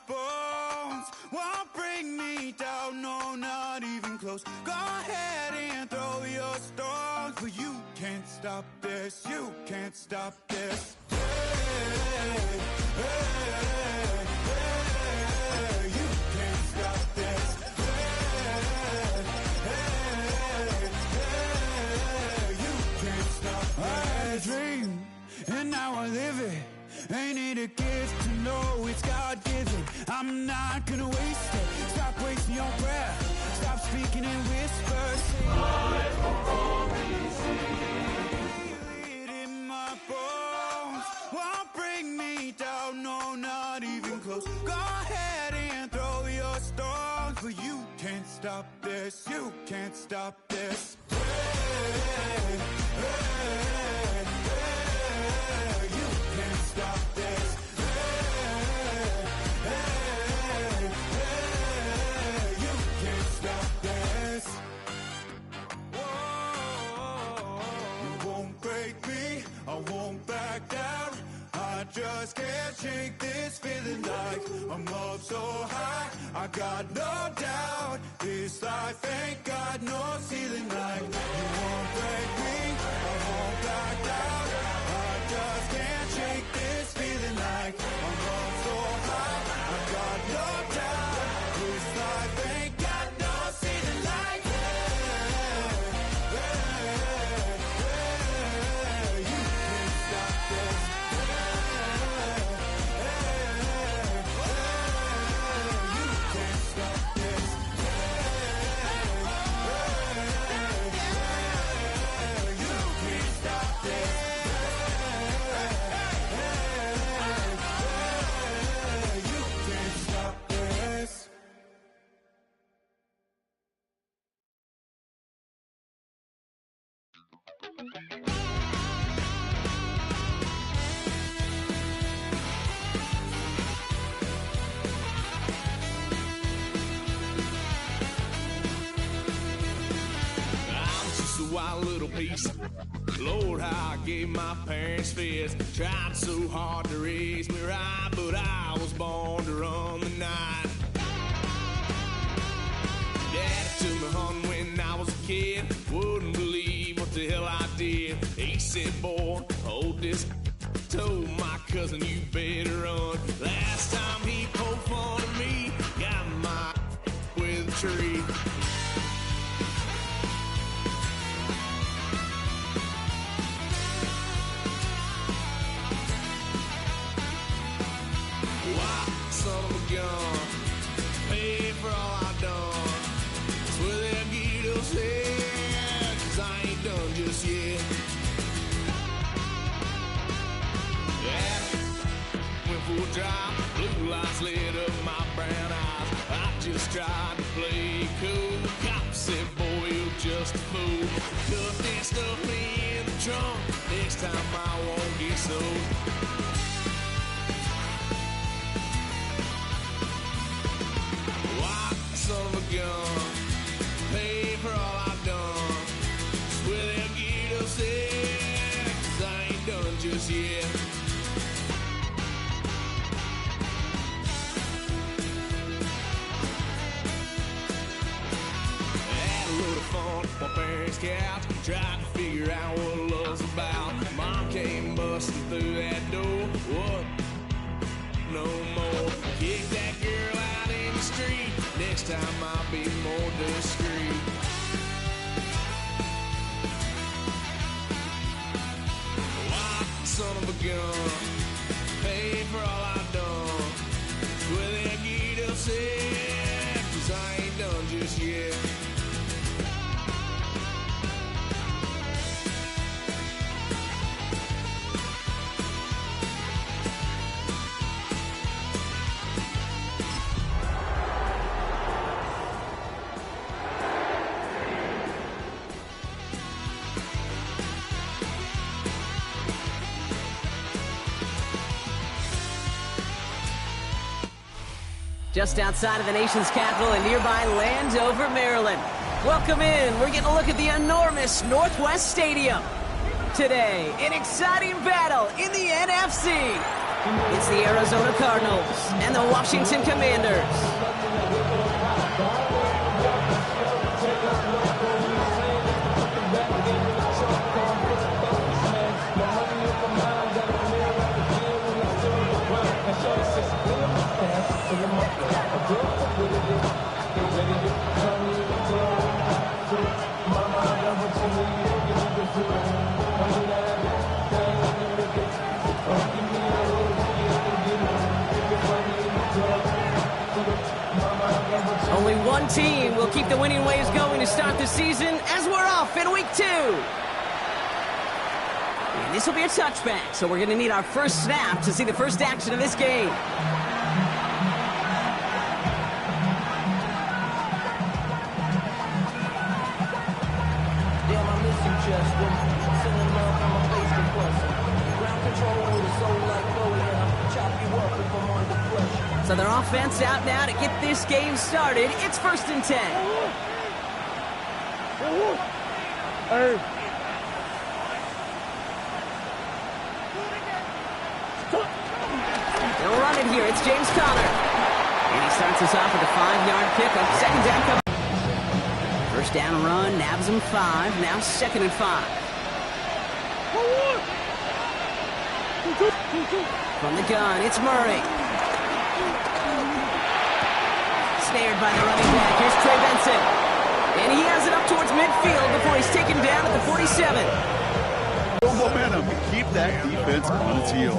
bones won't bring me down, no, not even close. Go ahead and throw your stones, but you can't stop this, you can't stop this. Hey, hey, hey, you can't stop this. Hey, hey, hey, you can't stop this. I had a dream, and now I live it. Ain't it a gift to know it's God-given? I'm not gonna waste it. Stop wasting your breath. Stop speaking in whispers. Feel it in my bones. Won't bring me down, no, not even close. Go ahead and throw your stones, but you can't stop this. You can't stop this. Hey, hey, hey, you can't stop this. Hey, hey, hey, you can't stop this. Whoa, you won't break me, I won't back down. I just can't shake this feeling like I'm up so high. I got no doubt this life ain't got no ceiling like. You won't break me, I won't back down. I just can't shake this feeling like I'm up so high. I got no doubt this life ain't got no ceiling like. Hey, hey, hey, you can't stop this. Wild little piece. Lord, how I gave my parents fits. Tried so hard to raise me right, but I was born to run the night. Dad took me home when I was a kid. Wouldn't believe what the hell I did. He said, boy, hold this. Told my cousin, you better run. Last time he poked fun of me, got my with a tree. Son of a gun, pay for all I done. That's where they'll get us here, 'cause I ain't done just yet. Yeah, went for a drive, blue lights lit up my brown eyes. I just tried to play cool. Cop said, boy, you're just a fool. Cuffed and stuffed me in the trunk. Next time I won't get so. Son of a gun, pay for all I've done. That's where they'll get us there, 'cause I ain't done just yet. Had a little fun at my parents' couch, tried to figure out what love's about. Mom came busting through that door. What? No more. Kick that girl out in the street. Next time I'll be more discreet. Why, son of a gun, pay for all I've done. Where they get us here, 'cause I ain't done just yet. Just outside of the nation's capital in nearby Landover, Maryland. Welcome in. We're getting a look at the enormous Northwest Stadium. Today, an exciting battle in the NFC. It's the Arizona Cardinals and the Washington Commanders. Only one team will keep the winning waves going to start the season as we're off in week 2. And this will be a touchback, so we're going to need our first snap to see the first action of this game. Damn, I miss you, Justin. Sending love from my face compressor. Ground control with a soul like Bowie, and I'll chop you up if I'm under pressure. So their offense out now to get this game started. It's 1st and 10. They'll run it here. It's James Conner. And he starts us off with a 5-yard pickup. 2nd down comes. 1st down run, nabs him 5. Now 2nd and 5. From the gun, it's Murray. Snared by the running back. Here's Trey Benson. And he has it up towards midfield before he's taken down at the 47. Momentum. Keep that defense on its heels.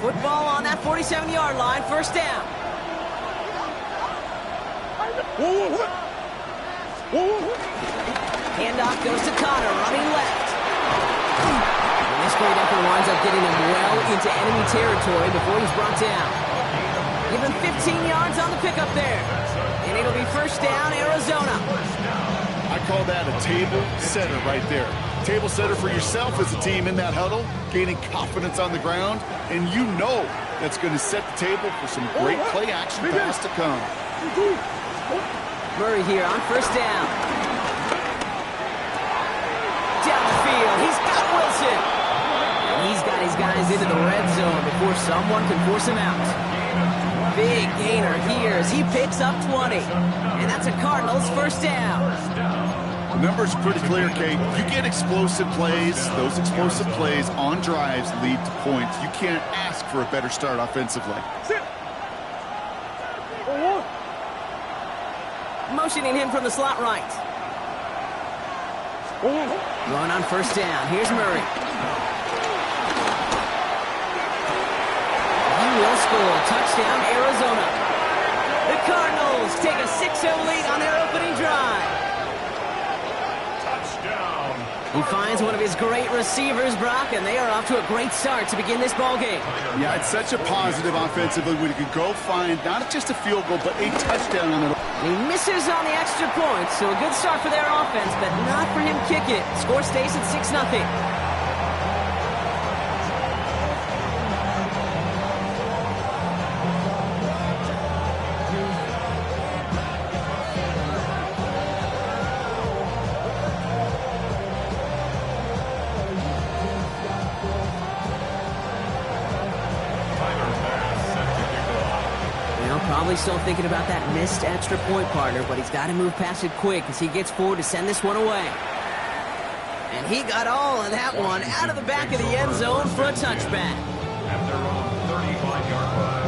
Football on that 47-yard line. 1st down. Handoff goes to Conner, running left. And this great effort winds up getting him well into enemy territory before he's brought down. Give him 15 yards on the pickup there. And it'll be 1st down, Arizona. I call that a table setter right there. Table setter for yourself as a team in that huddle, gaining confidence on the ground, and you know that's going to set the table for some great play action pass to come. Murray here on 1st down. Down the field, he's got Wilson. And he's got his guys into the red zone before someone can force him out. Big gainer here as he picks up 20. And that's a Cardinals 1st down. The number's pretty clear, Kate. You get explosive plays. Those explosive plays on drives lead to points. You can't ask for a better start offensively. Motioning him from the slot right. Going on 1st down. Here's Murray. He will score. Touchdown, Arizona. The Cardinals take a 6-0 lead on their opening drive. He finds one of his great receivers, Brock, and they are off to a great start to begin this ball game. Yeah, it's such a positive offensively when you can go find not just a field goal, but a touchdown on it. He misses on the extra point, so a good start for their offense, but not for him kicking it. Score stays at 6-0. Probably still thinking about that missed extra point, partner, but he's got to move past it quick as he gets forward to send this one away. And he got all of that one out of the back of the end zone for a touchback. At their own 35-yard line.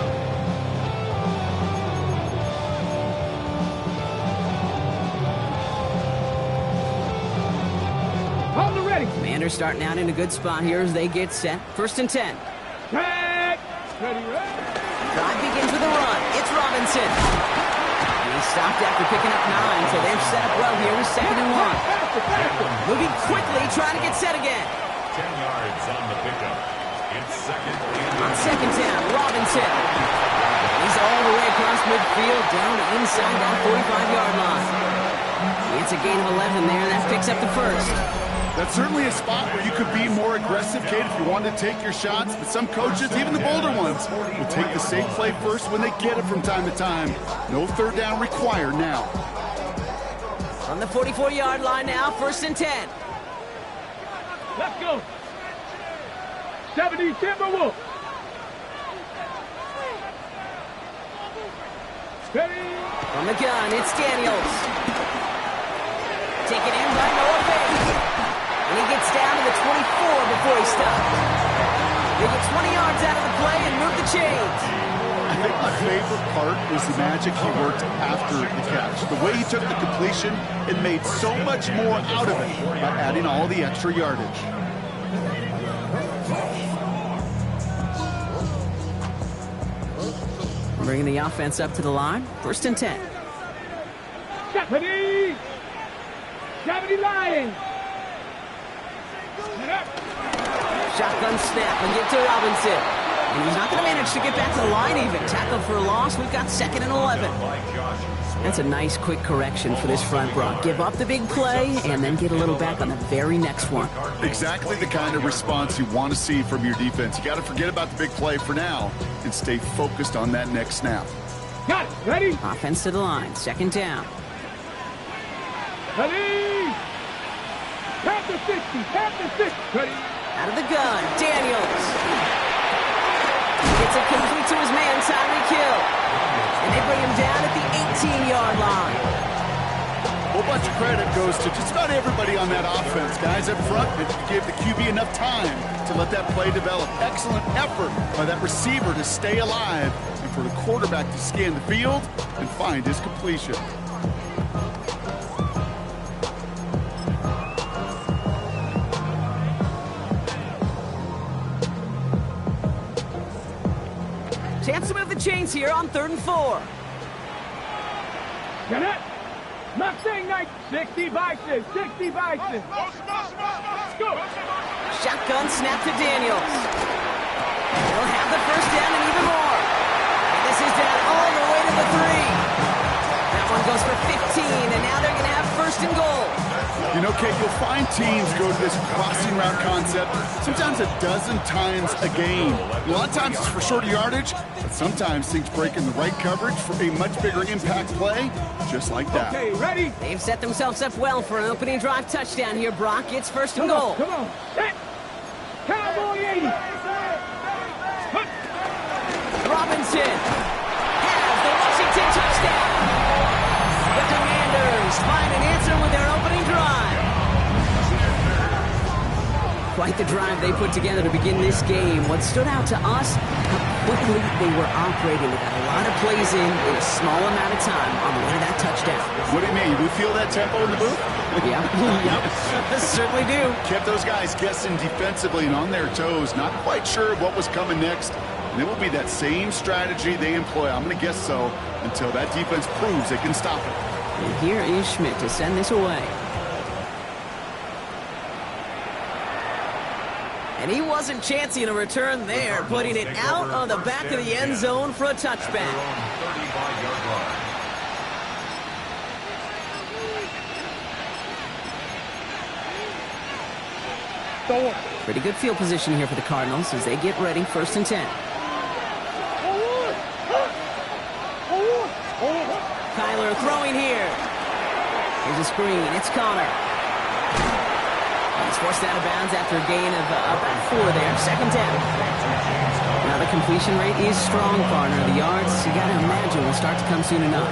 Hold it ready. Commanders starting out in a good spot here as they get set. 1st and 10. Tag. Ready, ready. Drive begins with a run. It's Robinson. And he stopped after picking up 9, so they've set up well here with 2nd and 1. Moving quickly, trying to get set again. 10 yards on the pickup. It's 2nd and On 2nd down, Robinson. He's all the way across midfield, down inside that 45-yard line. It's a gain of 11 there. That picks up the 1st. That's certainly a spot where you could be more aggressive, Kate, if you wanted to take your shots. But some coaches, even the bolder ones, will take the safe play first when they get it from time to time. No 3rd down required now. From the 44-yard line now, 1st and 10. Let's go. 70 Timberwolves. Steady. From the gun, it's Daniels. Taken in by Noah Bates. And he gets down to the 24 before he stops. They get 20 yards out of the play and move the chains. I think my favorite part was the magic he worked after the catch. The way he took the completion and made so much more out of it by adding all the extra yardage. Bringing the offense up to the line. 1st and 10. 70 Lions. Shotgun snap and get to Robinson. And he's not going to manage to get back to the line even. Tackle for a loss. We've got 2nd and 11. That's a nice quick correction for this front, Brock. Give up the big play and then get a little back on the very next one. Exactly the kind of response you want to see from your defense. You got to forget about the big play for now and stay focused on that next snap. Got it. Ready? Offense to the line. 2nd down. Ready. Tap the 60. Tap the 60. Ready. Out of the gun. Daniels. Gets it complete to his man, Tyreek Hill. And they bring him down at the 18-yard line. A whole bunch of credit goes to just about everybody on that offense. Guys up front that gave the QB enough time to let that play develop. Excellent effort by that receiver to stay alive and for the quarterback to scan the field and find his completion. Chance to move the chains here on 3rd and 4. Get it. Mustang Knight. 60 Bison. 60 Bison. Go. Shotgun snap to Daniels. They'll have the 1st down and even more. And this is down all the way to the 3. That one goes for 15, and now they're going to have 1st and goal. You know, Kate, you'll find teams go to this crossing route concept sometimes a dozen times a game. A lot of times it's for shorter yardage, but sometimes things break in the right coverage for a much bigger impact play, just like that. Okay, ready? They've set themselves up well for an opening drive touchdown here, Brock. It's 1st and goal. Come on. Set. Cowboy 80. Robinson has the Washington touchdown. The Commanders find an answer with their opening drive. Quite the drive they put together to begin this game. What stood out to us, how quickly they were operating. They got a lot of plays in a small amount of time on the way to that touchdown. What do you mean? You feel that tempo in the booth? Yeah, yep, certainly do. Kept those guys guessing defensively and on their toes, not quite sure what was coming next. And it will be that same strategy they employ, I'm going to guess so, until that defense proves they can stop it. And here is Schmidt to send this away. And he wasn't chancing a return there, putting it out on the back of the end zone for a touchback. Pretty good field position here for the Cardinals as they get ready. 1st and 10. Kyler throwing here. Here's a screen. It's Connor. He's forced out of bounds after a gain of about 4 there. 2nd down. Now the completion rate is strong, Connor. The yards, you got to imagine, will start to come soon enough.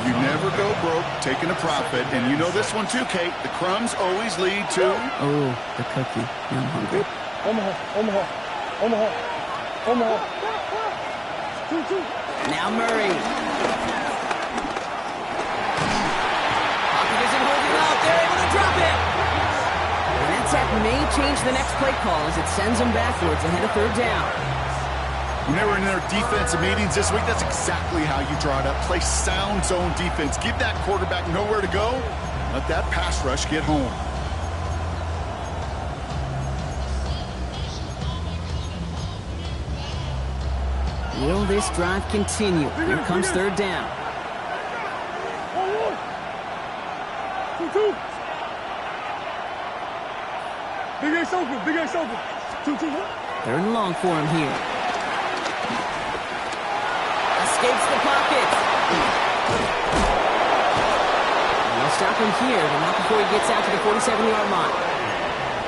You never go broke taking a profit. And you know this one too, Kate. The crumbs always lead to... Oh, the cookie. I'm hungry. Omaha. Now Murray. Pocket isn't holding up. They're able to drop it. And that sack may change the next play call as it sends them backwards ahead of 3rd down. When they were in their defensive meetings this week, that's exactly how you draw it up. Play sound zone defense. Give that quarterback nowhere to go. Let that pass rush get home. Will this drive continue? Here comes 3rd down. Big Ace open. 2-2. 3rd and long for him here. Escapes the pocket. And they'll stop him here, but not before he gets out to the 47-yard line.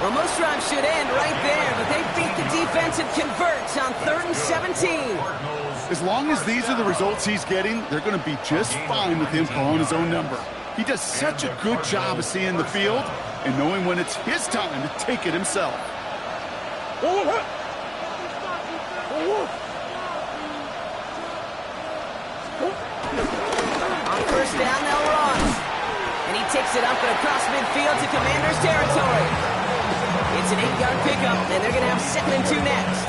Well, most drives should end right there, but they beat the defense and convert on 3rd and 17. As long as these are the results he's getting, they're going to be just fine with him calling his own number. He does such a good job of seeing the field and knowing when it's his time to take it himself. On first down, they'll run. And he takes it up and across midfield to Commander's territory. It's an 8-yard pickup, and they're going to have 2nd and 2 next.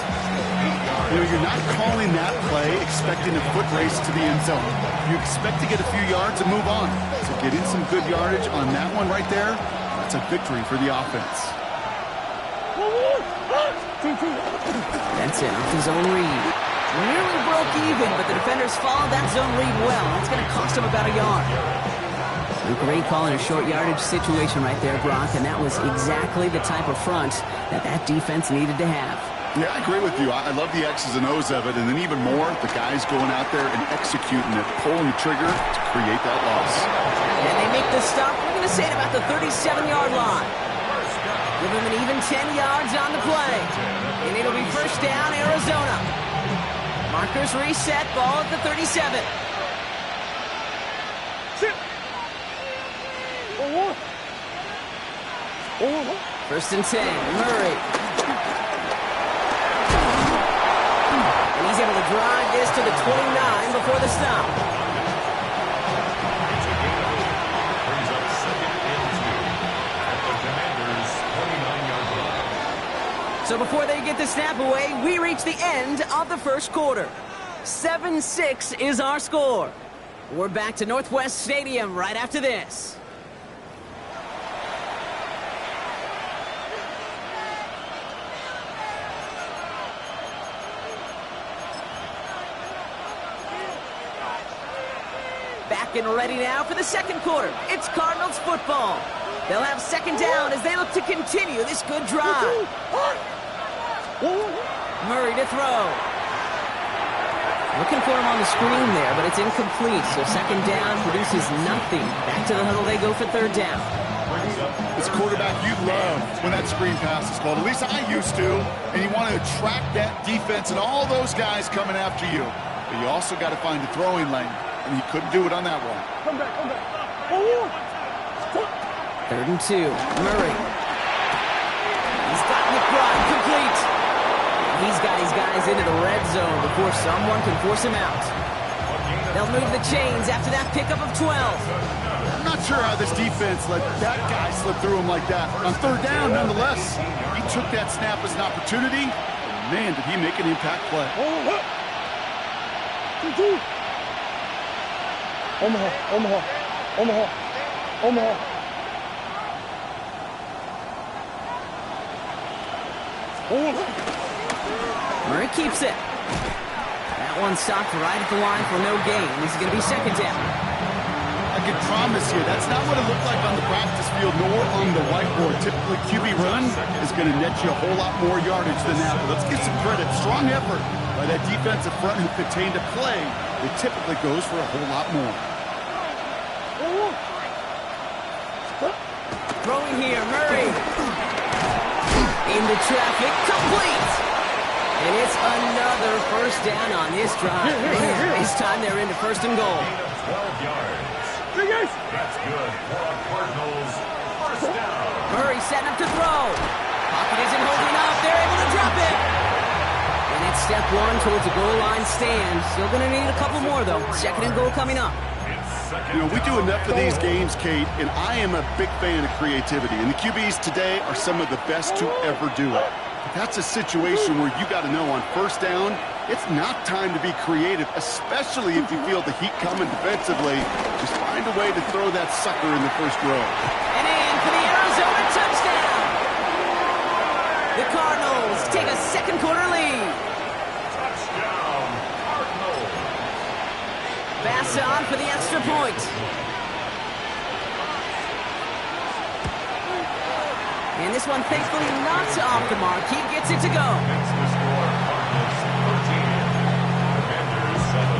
You know, you're not calling that play expecting a foot race to the end zone. You expect to get a few yards and move on. So getting some good yardage on that one right there, that's a victory for the offense. That's it, off his own read. Nearly broke even, but the defenders followed that zone read well. That's going to cost him about a yard. A great call in a short yardage situation right there, Brock, and that was exactly the type of front that defense needed to have. Yeah, I agree with you. I love the X's and O's of it, and then even more, the guys going out there and executing it, pulling the trigger to create that loss. And they make the stop, we're going to say it about the 37-yard line. Give them an even 10 yards on the play. And it'll be first down, Arizona. Markers reset, ball at the 37. First and 10, Murray. And he's able to drive this to the 29 before the stop. Brings up 2nd and 2 at the Commaders' 29-yard line. So before they get the snap away, we reach the end of the first quarter. 7-6 is our score. We're back to Northwest Stadium right after this. Back and ready now for the second quarter. It's Cardinals football. They'll have 2nd down as they look to continue this good drive. Murray to throw. Looking for him on the screen there, but it's incomplete. So 2nd down produces nothing. Back to the huddle they go for 3rd down. As a quarterback, you love when that screen pass is called. At least I used to. And you want to attract that defense and all those guys coming after you. But you also got to find a throwing lane. And he couldn't do it on that one. 3rd and 2. Murray. He's got McBride complete. He's got his guys into the red zone before someone can force him out. They'll move the chains after that pickup of 12. I'm not sure how this defense let that guy slip through him like that. On 3rd down, nonetheless, he took that snap as an opportunity. And man, did he make an impact play. Omaha. Murray keeps it. That one stopped right at the line for no gain. This is going to be 2nd down. I can promise you, that's not what it looked like on the practice field nor on the whiteboard. Typically, QB run is going to net you a whole lot more yardage than that. But let's give some credit. Strong effort by that defensive front who contained a play that typically goes for a whole lot more. Throwing here, Murray. Into traffic, complete. And it's another first down on this drive. Man, this time they're into 1st and goal. 12 yards. That's good for a Cardinals first down. Murray setting up to throw. Pocket isn't holding up. They're able to drop it. And it's step 1 towards a goal line stand. Still going to need a couple more, though. 2nd and goal coming up. You know, we do enough of these games, Kate, and I am a big fan of creativity. And the QBs today are some of the best to ever do it. But that's a situation where you got to know on 1st down, it's not time to be creative, especially if you feel the heat coming defensively. Just find a way to throw that sucker in the 1st row. And in for the Arizona touchdown. The Cardinals take a 2nd quarter lead. Touchdown, Cardinals. Pass on for the extra point. And this one thankfully not off the mark. He gets it to go. That's the score. Cardinals 13. Commanders 7.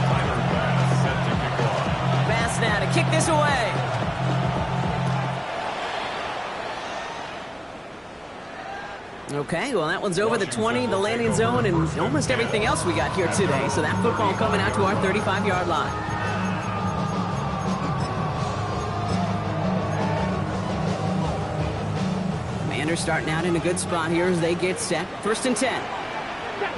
Tyler Bass set to kick off. Bass now to kick this away. Okay, well, that one's over the 20, the landing zone, and almost everything else we got here today. So that football coming out to our 35-yard line. Commanders starting out in a good spot here as they get set. 1st and 10. Now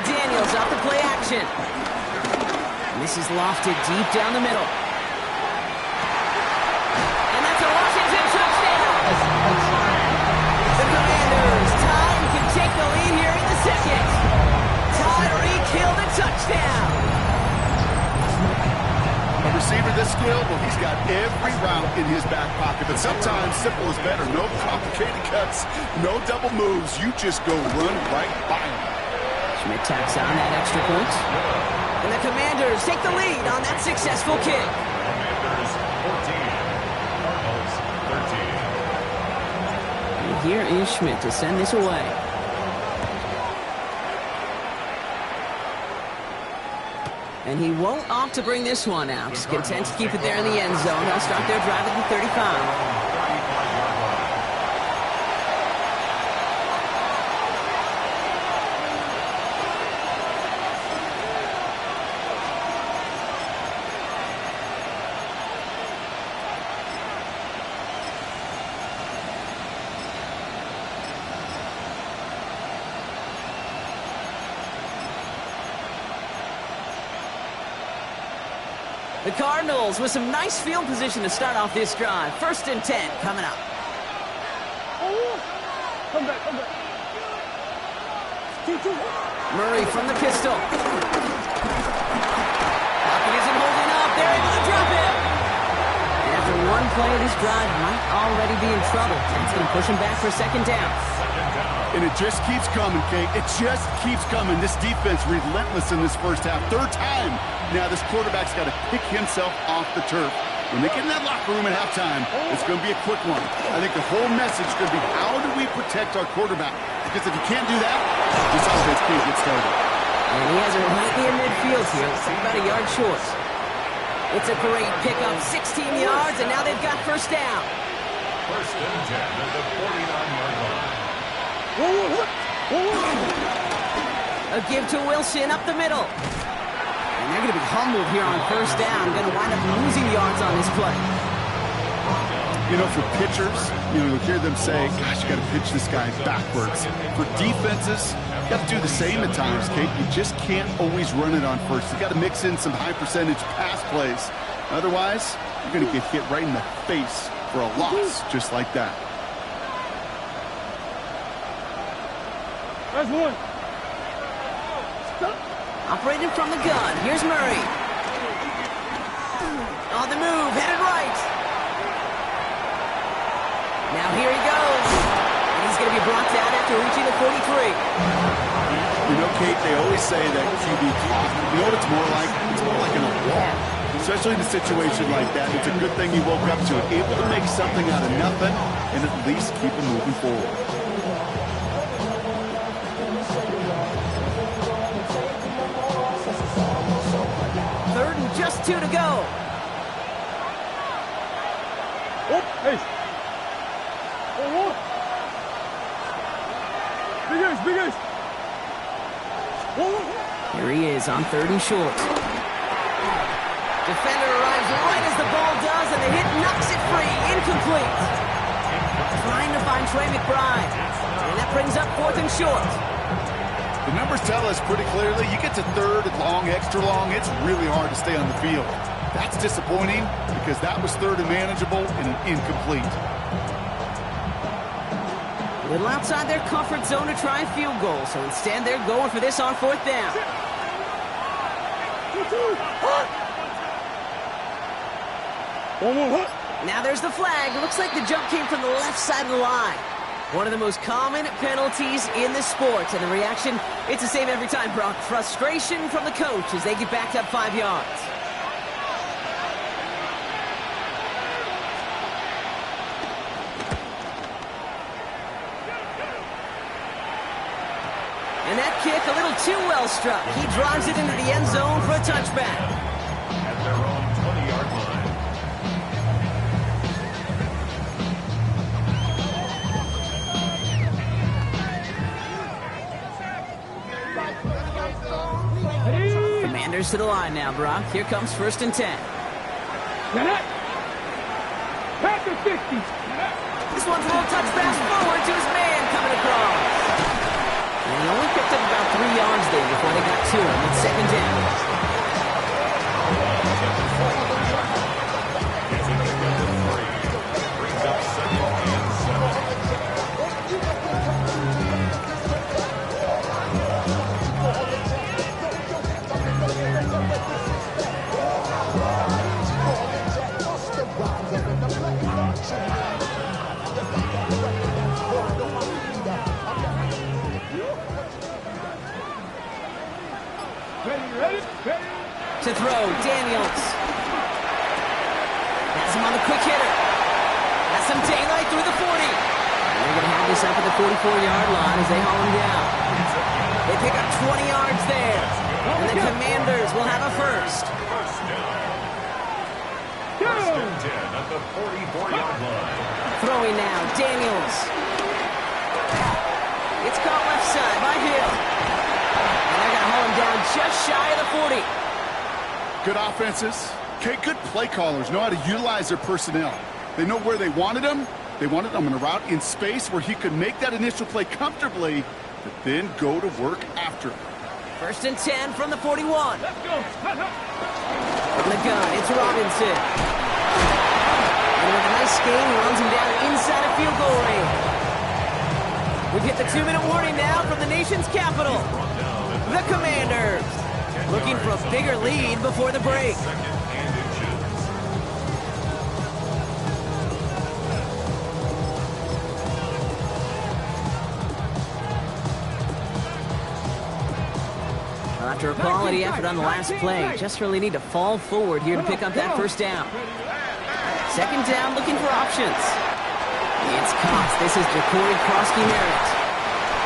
Daniels off the play action. And this is lofted deep down the middle. And that's a Washington touchdown. The Commanders tie and can take the lead here in the second. Tyreek Hill the touchdown. A receiver this skilled, well, he's got every route in his back pocket. But sometimes simple is better. No complicated cuts, no double moves. You just go run right by him. Schmidt tacks on that extra point. And the Commanders take the lead on that successful kick. Commanders 14, Cardinals 13. And here is Schmidt to send this away. And he won't opt to bring this one out. He's content to keep it there in the end zone. They'll start their drive at the 35. The Cardinals with some nice field position to start off this drive. 1st and 10 coming up. Come back. Murray from the pistol. Pocket isn't holding up. They're able to drop it. And after one play of this drive, might already be in trouble. That's going to push him back for 2nd down. And it just keeps coming, Kate. It just keeps coming. This defense relentless in this first half. 3rd time. Now this quarterback's got to pick himself off the turf. When they get in that locker room at halftime, it's going to be a quick one. I think the whole message is going to be, how do we protect our quarterback? Because if you can't do that, this offense can't get started. And he has it right near midfield here. It's about a yard short. It's a great pickup. 16 yards, and now they've got 1st down. 1st and 10 at the 49-yard line. A give to Wilson up the middle. And they're going to be humbled here on 1st down. Going to wind up losing yards on this play. You know, for pitchers, you'll hear them say, gosh, you got to pitch this guy backwards. For defenses, you got to do the same at times, Kate. You just can't always run it on first. You got to mix in some high-percentage pass plays. Otherwise, you're going to get hit right in the face for a loss just like that. That's one. Operating from the gun. Here's Murray. On the move, headed right. Now here he goes. And he's going to be brought down after reaching the 43. You know, Kate, they always say that QB clock. You know what it's more like? It's more like an alarm. Especially in a situation like that. It's a good thing you woke up to it. Able to make something out of nothing and at least keep them moving forward. Just 2 to go. Oh, hey. Oh, Big ace. Here he is on 3rd and short. Defender arrives right as the ball does, and the hit knocks it free. Incomplete. Trying to find Trey McBride. And that brings up 4th and short. The numbers tell us pretty clearly, you get to 3rd and long, extra long, it's really hard to stay on the field. That's disappointing because that was 3rd and manageable and an incomplete. A little outside their comfort zone to try a field goal, so instead they're going for this on 4th down. Now there's the flag. Looks like the jump came from the left side of the line. One of the most common penalties in the sport, and the reaction, it's the same every time, Brock. Frustration from the coach as they get backed up 5 yards. And that kick a little too well struck. He drives it into the end zone for a touchback. At their own 20-yard line. 1 Commanders to the line now, Brock. Here comes 1st and 10. Back to 60. This one's a little touch pass forward to his man coming across. And he only picked up about 3 yards there before they got to him. It's 2nd down. To throw, Daniels. Has him on the quick hitter. Has some daylight through the 40. And they're going to have this up at the 44-yard line as they haul him down. They pick up 20 yards there. And the Commanders will have a first. First and 10 at the 44-yard line. Throwing now, Daniels. It's caught left side by Hill. And they're going to haul him down just shy of the 40. Good offenses. Okay, good play callers know how to utilize their personnel. They know where they wanted him. They wanted him in a route in space where he could make that initial play comfortably, but then go to work after. 1st and 10 from the 41. Let's go. From the gun, it's Robinson. And with a nice gain, he runs him down inside a field goal range. We've hit the 2-minute warning now from the nation's capital. The Commanders looking for a bigger lead before the break. After a quality effort on the last play, just really need to fall forward here to pick up that 1st down. 2nd down, looking for options. It's Cox. This is Jacory Krosky-Merritt.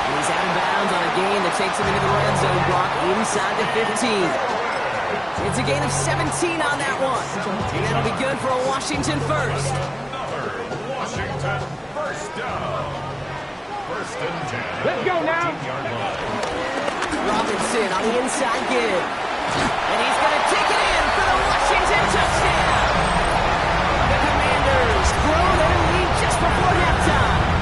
And he's out of bounds on a gain that takes him into the red zone block inside the 15. It's a gain of 17 on that one. And that'll be good for a Washington first. Another Washington first down. 1st and 10. Let's go now. 15-yard line. Robinson on the inside give. And he's going to take it in for the Washington touchdown. The Commanders grow their lead just before halftime.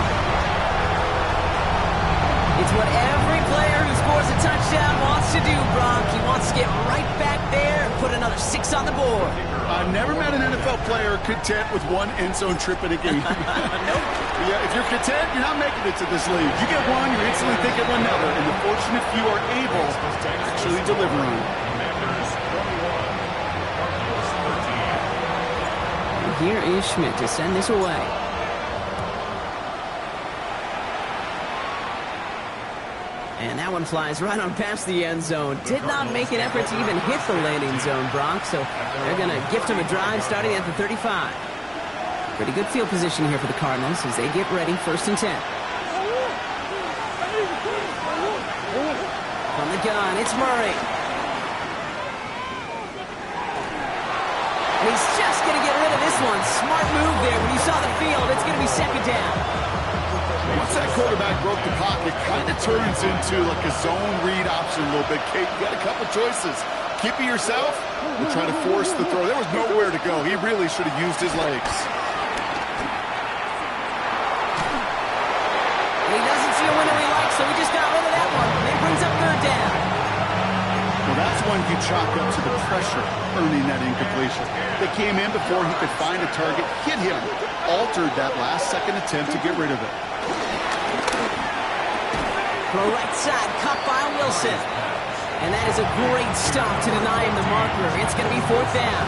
It's what every player who scores a touchdown wants to do, Brock. He wants to get right back there and put another 6 on the board. I've never met an NFL player content with one end zone trip in a game. Nope. Yeah, if you're content, you're not making it to this league. You get one, you're instantly thinking of another, and the fortunate few are able to actually deliver on it. Commanders 21, Cardinals 13. Here is Schmidt to send this away. And that one flies right on past the end zone. Did not make an effort to even hit the landing zone, Brock, so they're going to gift him a drive starting at the 35. Pretty good field position here for the Cardinals as they get ready, 1st and 10. From the gun, it's Murray. And he's just going to get rid of this one. Smart move there. When you saw the field, it's going to be 2nd down. Once that quarterback broke the pocket, kind of turns into like a zone read option a little bit. Kate, you got a couple choices. Keep it yourself or try to force the throw. There was nowhere to go. He really should have used his legs. And he doesn't see a window he likes, so he just got rid of that one. And it brings up 3rd down. Well, that's one you chalk up to the pressure earning that incompletion. They came in before he could find a target, hit him, altered that last-second attempt to get rid of it. Throw right side, caught by Wilson. And that is a great stop to deny him the marker. It's going to be 4th down.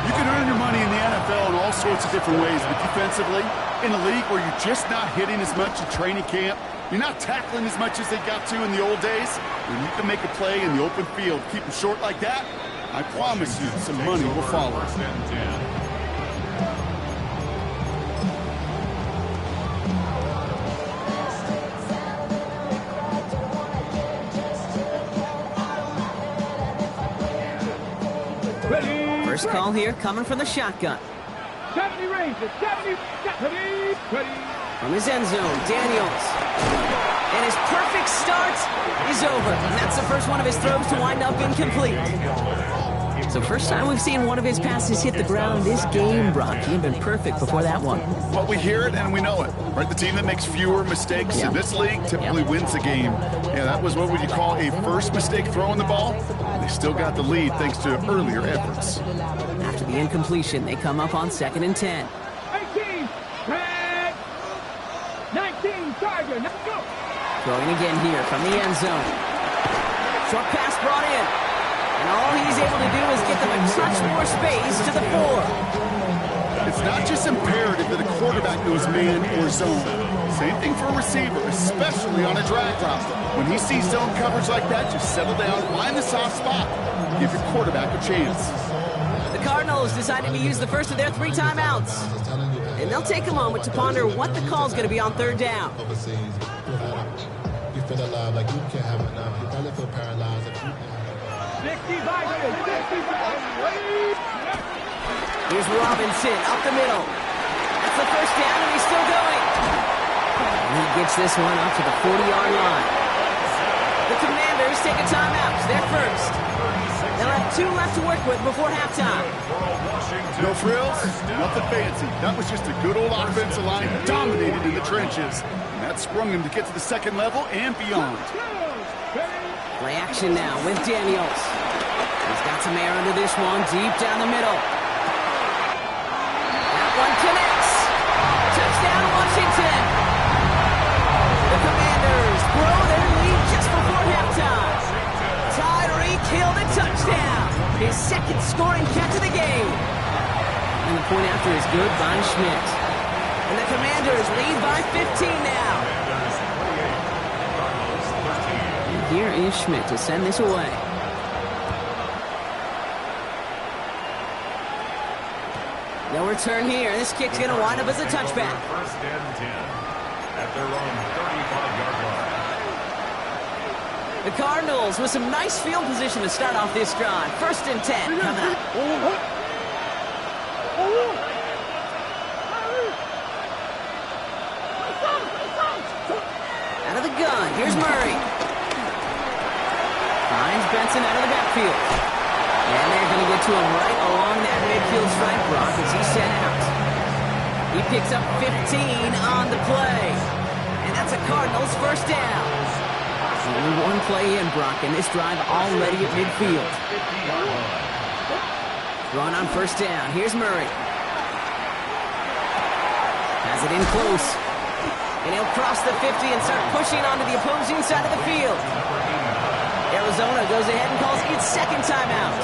You can earn your money in the NFL in all sorts of different ways, but defensively, in a league where you're just not hitting as much in training camp, you're not tackling as much as they got to in the old days, when you can make a play in the open field, keep them short like that, I promise you some money will follow. 1st and 10. First call here coming from the shotgun. 70 ranges, 70, ready. From his end zone, Daniels. And his perfect start is over. And that's the first one of his throws to wind up incomplete. So first time we've seen one of his passes hit the ground this game, Brock. He had been perfect before that one. Well, we hear it and we know it, right? The team that makes fewer mistakes in this league typically wins the game. Yeah, that was what would you call a first mistake throwing the ball. They still got the lead thanks to earlier efforts. After the incompletion, they come up on 2nd and 10. 18, red, 19, Tiger, let's go. Throwing again here from the end zone. Short pass brought in. And all he's able to do is get them a touch more space to the 4. It's not just imperative that a quarterback knows man or zone. Same thing for a receiver, especially on a drag route. When he sees zone coverage like that, just settle down, find the soft spot, give your quarterback a chance. The Cardinals decided to use the first of their 3 timeouts. And they'll take a moment to ponder what the call's going to be on 3rd down. You feel alive, like you can't have it now. You probably feel paralyzed if you 60 Vikings, 60 Vikings. Here's Robinson up the middle. That's the first down, and he's still going. And he gets this one up to the 40-yard line. The Commanders take a timeout. They're first. They'll have 2 left to work with before halftime. No frills, nothing fancy. That was just a good old offensive line dominated in the trenches. And that sprung him to get to the 2nd level and beyond. Play action now with Daniels. He's got some air under this one, deep down the middle. That one connects. Touchdown, Washington. The Commanders grow their lead just before halftime. Tyreek Hill the touchdown. His 2nd scoring catch of the game. And the point after is good by Schmidt. And the Commanders lead by 15 now. Here is Schmidt to send this away. No return here. This kick's going to wind up as a touchback. 1st and 10 at their own 35-yard line. The Cardinals with some nice field position to start off this drive. 1st and 10 coming up. Out of the gun. Here's Murray. Finds Benson out of the backfield. And they're going to get to him right along that midfield stripe, Brock, as he's sent out. He picks up 15 on the play. And that's a Cardinals 1st down. Only 1 play in, Brock, and this drive already at midfield. Run on 1st down. Here's Murray. Has it in close. And he'll cross the 50 and start pushing onto the opposing side of the field. Arizona goes ahead and calls its 2nd timeout.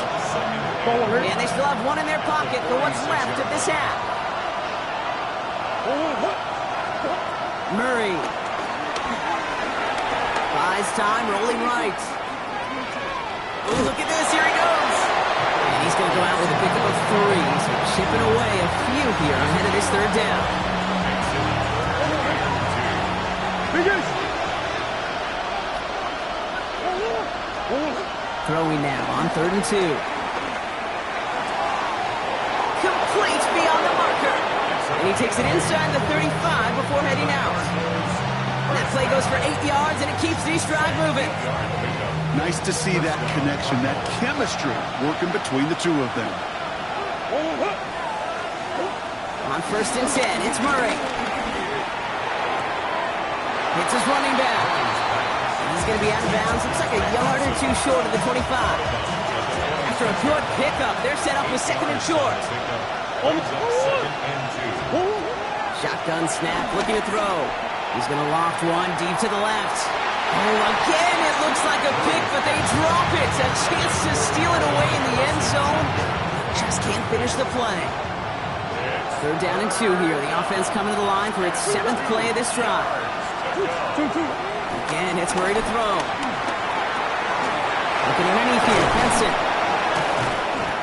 And they still have 1 in their pocket for what's left of this half. Murray. Buys time, rolling right. Ooh, look at this, here he goes. And he's going to go out with a pickup of 3. So chipping away a few here ahead of this 3rd down. Throwing now on 3rd and 2. Complete beyond the marker. And he takes it inside the 35 before heading out. That play goes for 8 yards, and it keeps this drive moving. Nice to see that connection, that chemistry working between the 2 of them. On 1st and 10, it's Murray. Hits his running back. He's going to be out of bounds. Looks like a yard or 2 short of the 25. After a good pickup, they're set up with 2nd and short. Shotgun snap, looking to throw. He's going to loft one deep to the left. Oh, again, it looks like a pick, but they drop it. A chance to steal it away in the end zone. Just can't finish the play. 3rd down and 2 here. The offense coming to the line for its 7th play of this drive. Again, it's Murray to throw. Looking underneath here, Benson.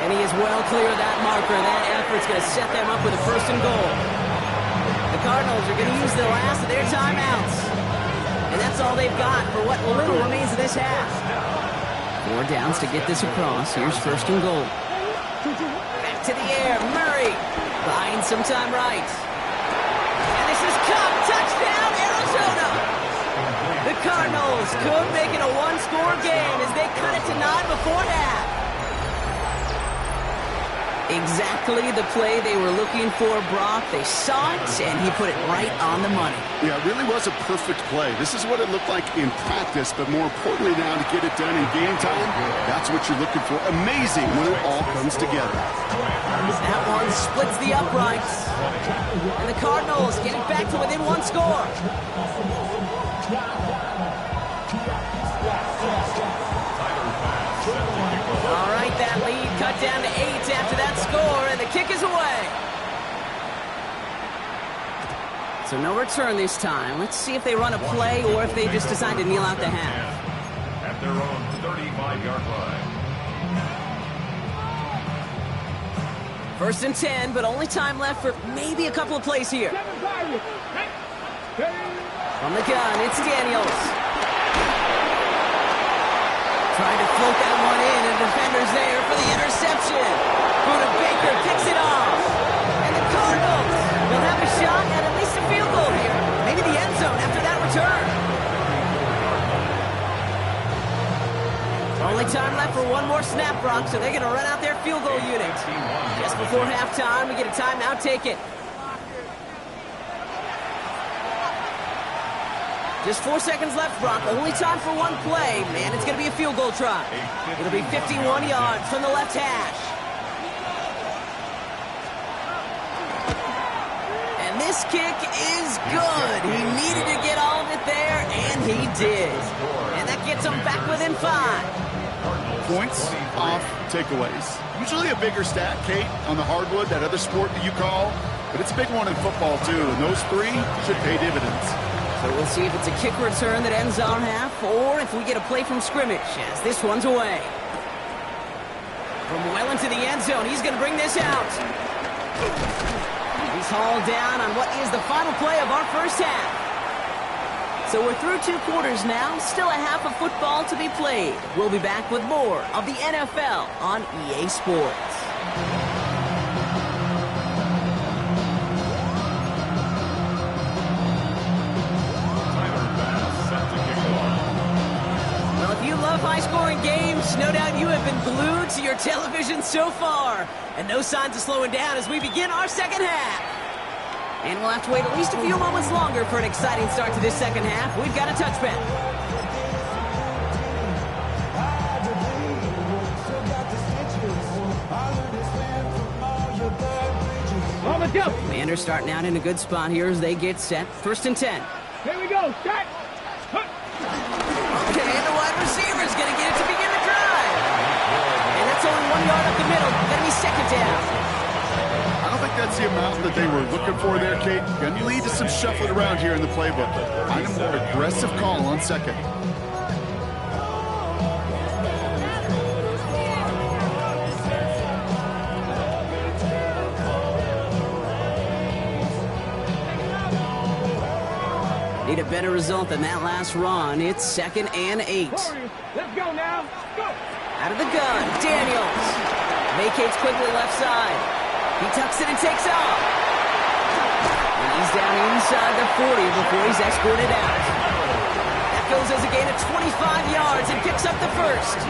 And he is well clear of that marker. That effort's going to set them up with a 1st and goal. The Cardinals are going to use the last of their timeouts. And that's all they've got for what little remains of this half. 4 downs to get this across. Here's 1st and goal. Back to the air, Murray. Buying some time right. And this is Cup. Touchdown, Arizona. The Cardinals could make it a one-score game as they cut it to 9 before half. Exactly the play they were looking for, Brock. They saw it, and he put it right on the money. Yeah, it really was a perfect play. This is what it looked like in practice, but more importantly now to get it done in game time, that's what you're looking for. Amazing when it all comes together. That one splits the uprights. And the Cardinals getting back to within one score. All right, that lead cut down to 8 after that score, and the kick is away. So no return this time. Let's see if they run a play or if they just decide to kneel out the half. At their own 35-yard line. First and 10, but only time left for maybe a couple of plays here. From the gun, it's Daniels. Trying to float that one in, and the defender's there for the interception. Buda Baker picks it off. And the Cardinals will have a shot at least a field goal here. Maybe the end zone after that return. Only time left for one more snap, Brock, so they're going to run out their field goal unit. Just before halftime, we get a timeout. Take it. Just 4 seconds left, Brock. Only time for one play. Man, it's going to be a field goal try. It'll be 51 yards from the left hash. And this kick is good. He needed to get all of it there, and he did. And that gets him back within 5. Points off takeaways. Usually a bigger stat, Kate, on the hardwood, that other sport that you call. But it's a big one in football, too. And those 3 should pay dividends. So we'll see if it's a kick return that ends our half, or if we get a play from scrimmage, as this one's away. From well into the end zone, he's going to bring this out. He's hauled down on what is the final play of our first half. So we're through 2 quarters now, still a half of football to be played. We'll be back with more of the NFL on EA Sports. High-scoring games, no doubt you have been glued to your television so far. And no signs of slowing down as we begin our second half. And we'll have to wait at least a few moments longer for an exciting start to this second half. We've got a touchback. Commanders starting out in a good spot here as they get set. First and 10. Here we go, set. Okay, and the wide receiver is going to get it to begin the drive. And that's only 1 yard up the middle. Going to be second down. I don't think that's the amount that they were looking for there, Kate. Going to lead to some shuffling around here in the playbook. Find a more aggressive call on second. Need a better result than that last run. It's 2nd and 8. Let's go now. Go. Out of the gun, Daniels. Vacates quickly left side. He tucks it and takes off. And he's down inside the 40 before he's escorted out. That goes as a gain of 25 yards and picks up the first.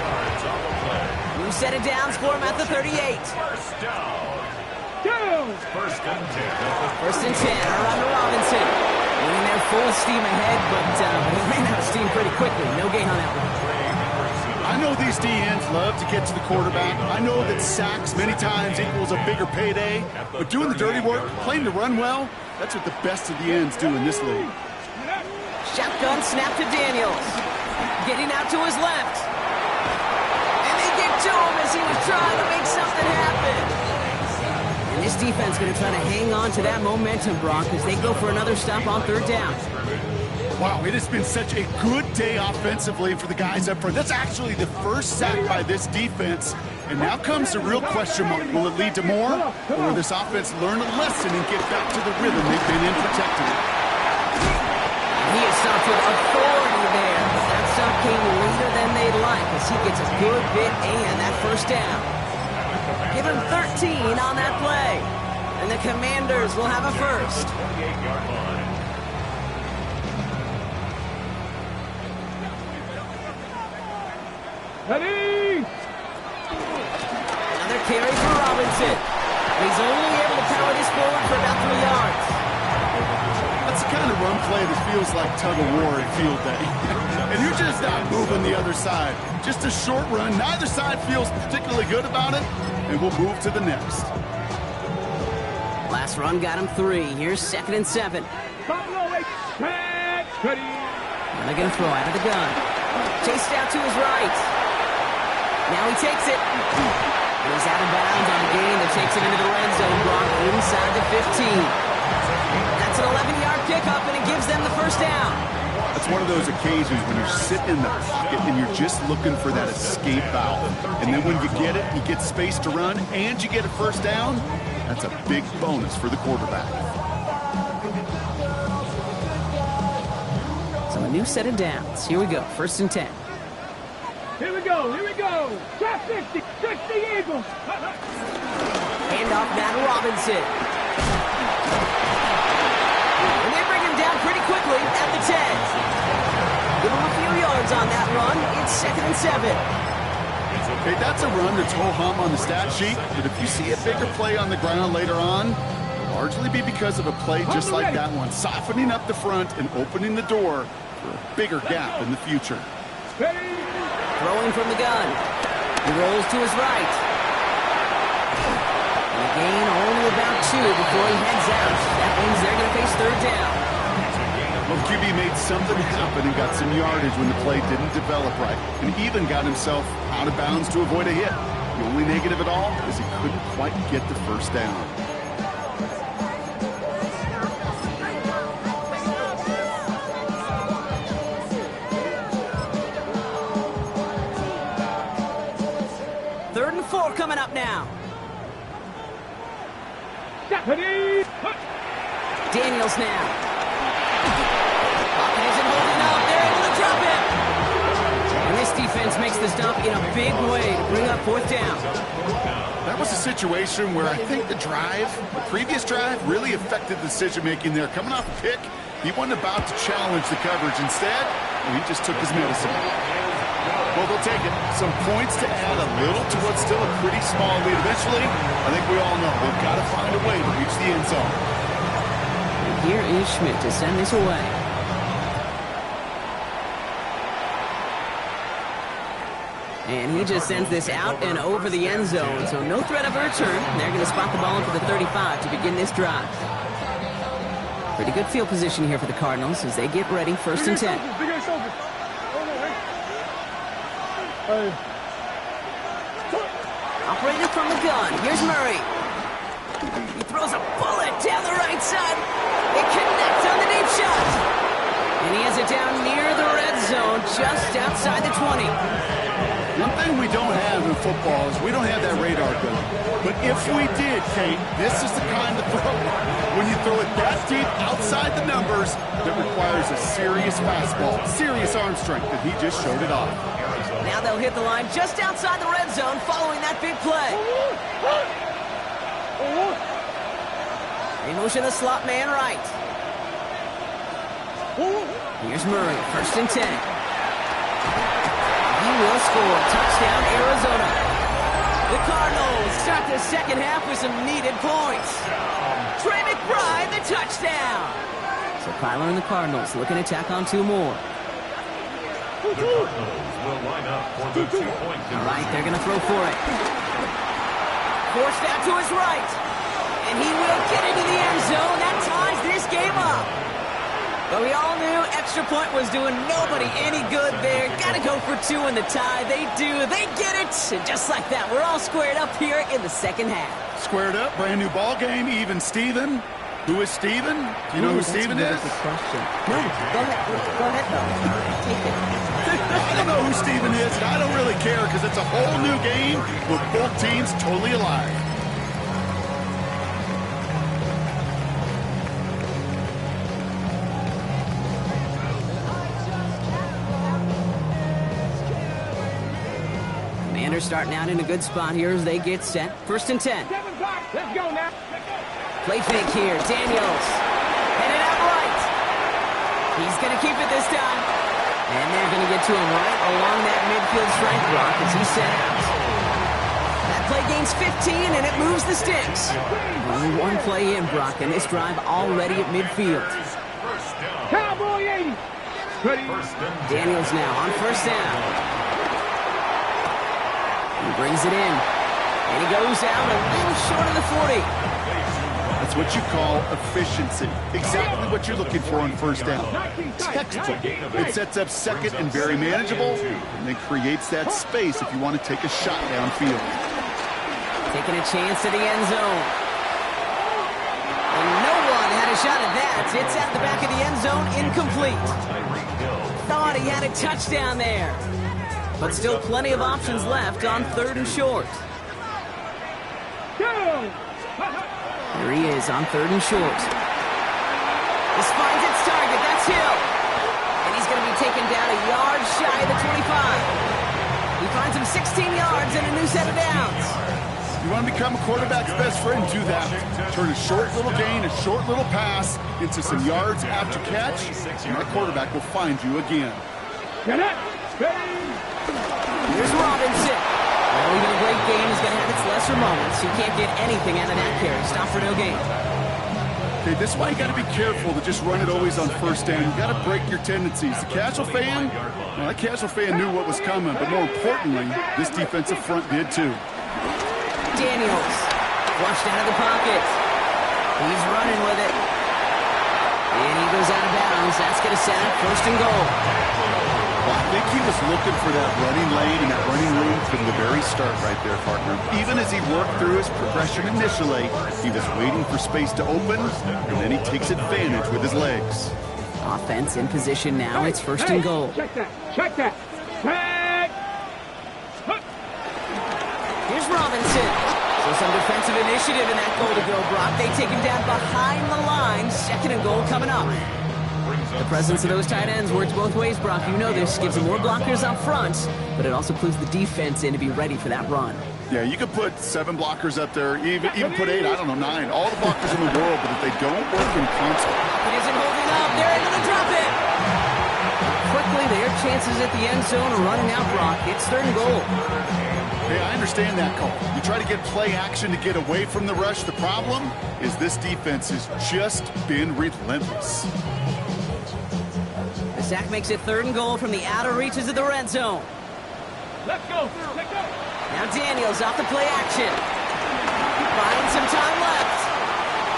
New set of downs for him at the 38. First down. First and 10. First and 10, around to Robinson. Winning there full steam ahead, but he ran out of steam pretty quickly. No gain on that one. I know these DNs love to get to the quarterback. I know that sacks many times equals a bigger payday. But doing the dirty work, playing to run well, that's what the best of the ends do in this league. Shotgun snap to Daniels. Getting out to his left. And they get to him as he was trying to make something happen. And this defense going to try to hang on to that momentum, Brock, as they go for another stop on 3rd down. Wow, it has been such a good day offensively for the guys up front. That's actually the first sack by this defense. And now comes the real question mark. Will it lead to more? Or will this offense learn a lesson and get back to the rhythm they've been in protecting it? He is stopped with authority there. But that stop came later than they'd like as he gets a good bit and that first down. Give him 13 on that play. And the Commanders will have a first. Ready? Another carry for Robinson. He's only able to power this forward for about 3 yards. That's the kind of run play that feels like tug-of-war at field day. And you're just not moving the other side. Just a short run. Neither side feels particularly good about it. And we'll move to the next. Last run got him 3. Here's 2nd and 7. Ready? And they're going to throw out of the gun. Chased out to his right. Now he takes it. And he's out of bounds on a gain that takes him into the red zone, brought inside the 15. That's an 11-yard pickup, and it gives them the first down. It's one of those occasions when you're sitting in the pocket and you're just looking for that escape valve. And then when you get it, you get space to run, and you get a first down. That's a big bonus for the quarterback. So a new set of downs. Here we go, 1st and 10. Here we go. Trap 60 Eagles. Hand off Matt Robinson. And they bring him down pretty quickly at the 10. Give him a few yards on that run. It's 2nd and 7. Okay, that's a run that's ho-hum on the stat sheet, but if you see a bigger play on the ground later on, it'll largely be because of a play just like that one, softening up the front and opening the door for a bigger gap in the future. Throwing from the gun. He rolls to his right. And a gain only about 2 before he heads out. That means they're going to face 3rd down. Well, QB made something happen and got some yardage when the play didn't develop right, and even got himself out of bounds to avoid a hit. The only negative at all is he couldn't quite get the first down. Coming up now. Daniels now. Pocket isn't holding up. They're able to drop it. And this defense makes the stop in a big way to bring up 4th down. That was a situation where I think the previous drive, really affected the decision-making there. Coming off a pick, he wasn't about to challenge the coverage. Instead, he just took his medicine. Well, they'll take it. Some points to add a little to what's still a pretty small lead. Eventually, I think we all know they've got to find a way to reach the end zone. And here is Schmidt to send this away. And he just sends this out and over the end zone, so no threat of a return. They're going to spot the ball for the 35 to begin this drive. Pretty good field position here for the Cardinals as they get ready, 1st and 10. Operated from the gun. Here's Murray. He throws a bullet down the right side. It connects on the deep shot. And he has it down near the red zone, just outside the 20. One thing we don't have in football is we don't have that radar gun. But if we did, Kate, this is the kind of throw when you throw it that deep outside the numbers that requires a serious fastball, serious arm strength, and he just showed it off. Now they'll hit the line just outside the red zone following that big play. They motion the slot man right. Here's Murray, 1st and 10. He will score. Touchdown, Arizona. The Cardinals start the second half with some needed points. Trey McBride, the touchdown. So Kyler and the Cardinals looking to tack on 2 more. The Cardinals will line up for the 2-point conversion. All right, they're going to throw for it. Forced out to his right. And he will get into the end zone. That ties this game up. But we all knew extra point was doing nobody any good there. Got to go for 2 in the tie. They do. They get it. And just like that, we're all squared up here in the second half. Squared up, brand new ball game, even Steven. Who is Steven? Do you know who Steven is? That's a question. No, go ahead, though. Take it. I don't know who Steven is, and I don't really care because it's a whole new game with both teams totally alive. Commanders starting out in a good spot here as they get set. 1st and 10. Let's go now. Play fake here. Daniels. Headed out right. He's going to keep it this time. And they're going to get to him right along that midfield strike block as he's set out. That play gains 15, and it moves the sticks. Only one play in, Brock, and this drive already at midfield. Cowboy 80. Ready. Daniels now on first down. He brings it in. And he goes out a little short of the 40. That's what you call efficiency. Exactly what you're looking for on first down. Textbook. It sets up second and very manageable, and then creates that space if you want to take a shot downfield. Taking a chance at the end zone. And no one had a shot at that. It's at the back of the end zone, incomplete. Thought he had a touchdown there. But still plenty of options left on 3rd and short. Here he is on 3rd and short. This finds its target. That's Hill. And he's going to be taken down a yard shy of the 25. He finds him 16 yards and a new set of downs. You want to become a quarterback's best friend, do that. Turn a short little gain, a short little pass into some yards after catch, and that quarterback will find you again. Here's Robinson. Well, even a great game is going to have its lesser moments. You can't get anything out of that carry. Stop for no gain. Okay, this is why you got to be careful to just run it always on first down. You got to break your tendencies. The casual fan, well, that casual fan knew what was coming, but more importantly, this defensive front did too. Daniels, flushed out of the pocket. He's running with it. And he goes out of bounds. That's going to set up 1st and goal. Well, I think he was looking for that running lane and that running room from the very start right there, partner. Even as he worked through his progression initially, he was waiting for space to open, and then he takes advantage with his legs. Offense in position now. It's 1st and goal. Check that. Check that. Check. Here's Robinson. So some defensive initiative in that goal to go, Brock. They take him down behind the line. 2nd and goal coming up. The presence of those tight ends works both ways, Brock. You know this. Gives them more blockers up front, but it also clues the defense in to be ready for that run. Yeah, you could put 7 blockers up there, even put 8, I don't know, 9. All the blockers in the world, but if they don't work in concert. It isn't holding up. They're able to drop it. Quickly, their chances at the end zone are running out, Brock. It's 3rd and goal. Hey, I understand that call. You try to get play action to get away from the rush. The problem is this defense has just been relentless. The sack makes it 3rd and goal from the outer reaches of the red zone. Let's go. Let's go. Now Daniels off the play action. Buying some time left.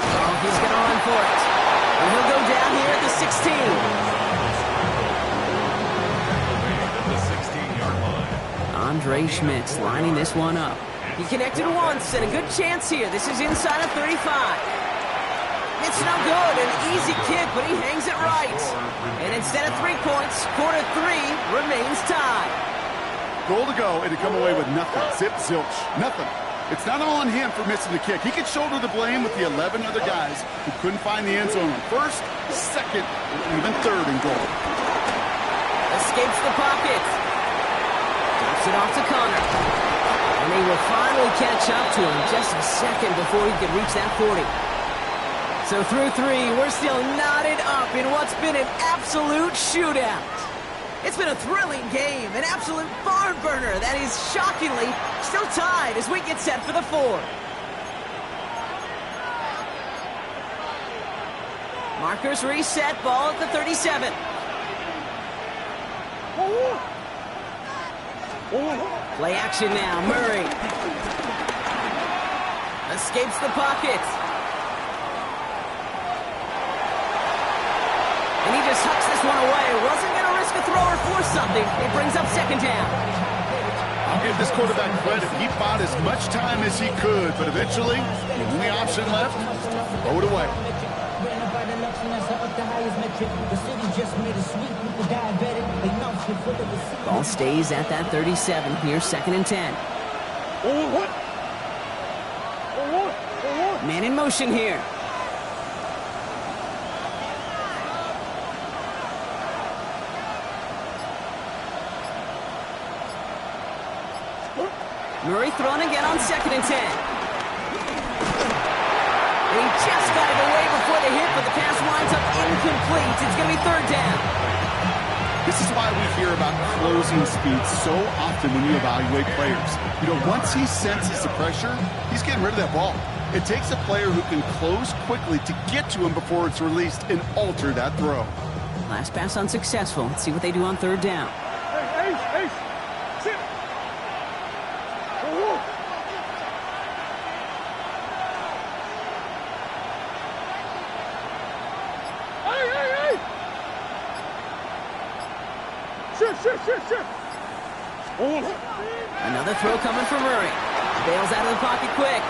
Oh, he's going to run for it. And he'll go down here at the 16. Andre Schmitz lining this one up. He connected once and a good chance here. This is inside of 35. It's no good. An easy kick, but he hangs it right. And instead of 3 points, quarter 3 remains tied. Goal to go, and to come away with nothing. Zip, zilch, nothing. It's not all on him for missing the kick. He could shoulder the blame with the 11 other guys who couldn't find the end zone on 1st, 2nd, or even 3rd and goal. Escapes the pocket. Drops it off to Connor. And they will finally catch up to him just a second before he could reach that 40. So through 3, we're still knotted up in what's been an absolute shootout. It's been a thrilling game, an absolute barn burner that is shockingly still tied as we get set for the 4th. Markers reset, ball at the 37. Play action now, Murray. Escapes the pocket. And he just hucks this one away. Wasn't going to risk a throw or force something. It brings up 2nd down. I'll give this quarterback credit. He bought as much time as he could, but eventually, the only option left, throw it away. Ball stays at that 37. Here's 2nd and 10. Man in motion here. Murray thrown again on 2nd and 10. He just got it away before the hit, but the pass winds up incomplete. It's going to be 3rd down. This is why we hear about closing speed so often when you evaluate players. You know, once he senses the pressure, he's getting rid of that ball. It takes a player who can close quickly to get to him before it's released and alter that throw. Last pass unsuccessful. Let's see what they do on third down. Ace, sit. Hey. Sit. Another throw coming from Murray. Bails out of the pocket quick.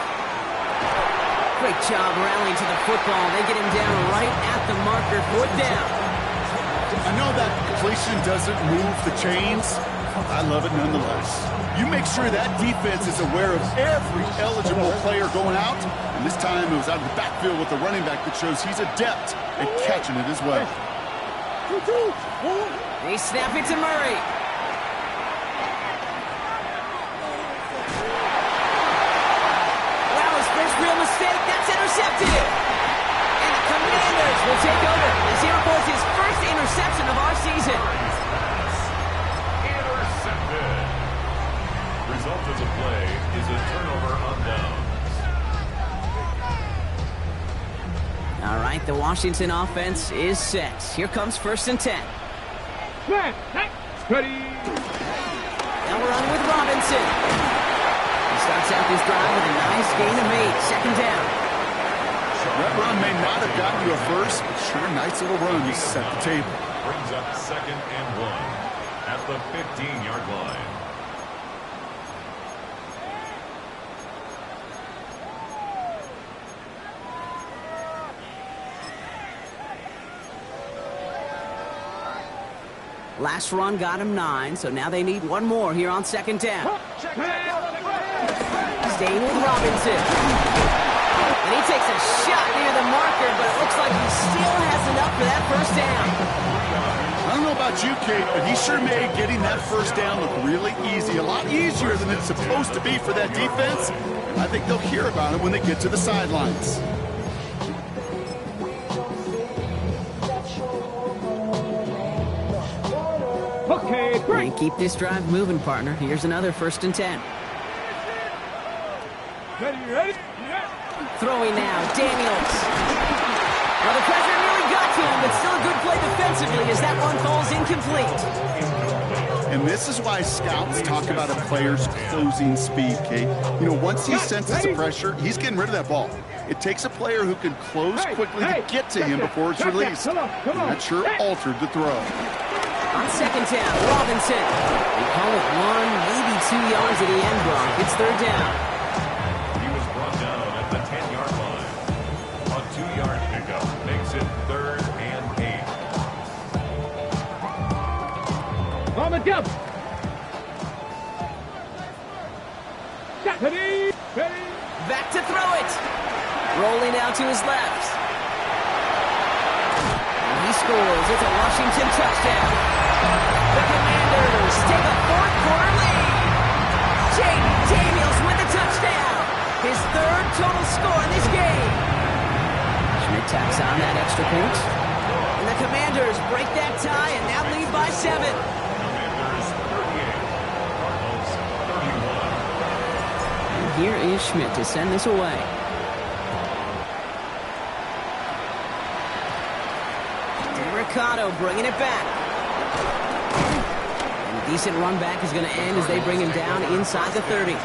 Great job rallying to the football. They get him down right at the marker. Fourth down. I know that completion doesn't move the chains. I love it nonetheless. You make sure that defense is aware of every eligible player going out. And this time it was out of the backfield with the running back that shows he's adept at catching it as well. They snap it to Murray. Wow, his first real mistake. That's intercepted. And the Commanders will take over as he reports his first interception of our season. Intercepted. Result of the play is a turnover on downs. All right, the Washington offense is set. Here comes 1st and 10. Man, ready. Now we're on with Robinson. He starts out this drive with a nice gain of 8. Second down. That run may not have gotten you a first, but sure, nice little run to set the table. Brings up 2nd and 1 at the 15-yard line. Last run got him 9, so now they need one more here on 2nd down. Staying with Robinson. And he takes a shot near the marker, but it looks like he still has enough for that first down. I don't know about you, Kate, but he sure made getting that first down look really easy. A lot easier than it's supposed to be for that defense. I think they'll hear about it when they get to the sidelines. Okay, great. And keep this drive moving, partner. Here's another 1st and 10. Ready? Yeah. Throwing now, Daniels. Well, the pressure nearly got to him, but still a good play defensively as that one falls incomplete. And this is why scouts talk about a player's closing speed, Kate. You know, once he senses the pressure, he's getting rid of that ball. It takes a player who can close quickly to get to him before it's released. And that sure altered the throw. On 2nd down, Robinson. They call it 1, maybe 2 yards at the end block. It's 3rd down. He was brought down at the 10-yard line. A 2-yard pickup makes it 3rd and 8. On the jump. Ready. Back to throw it. Rolling out to his left. And he scores. It's a Washington touchdown. The Commanders take a 4th-quarter lead. Jaden Daniels with the touchdown. His 3rd total score in this game. Schmidt tacks on that extra point. And the Commanders break that tie and now lead by 7. Commanders 38, Cardinals 31. And here is Schmidt to send this away. Ricardo bringing it back. And a decent run back is going to end as they bring him down inside the 30. At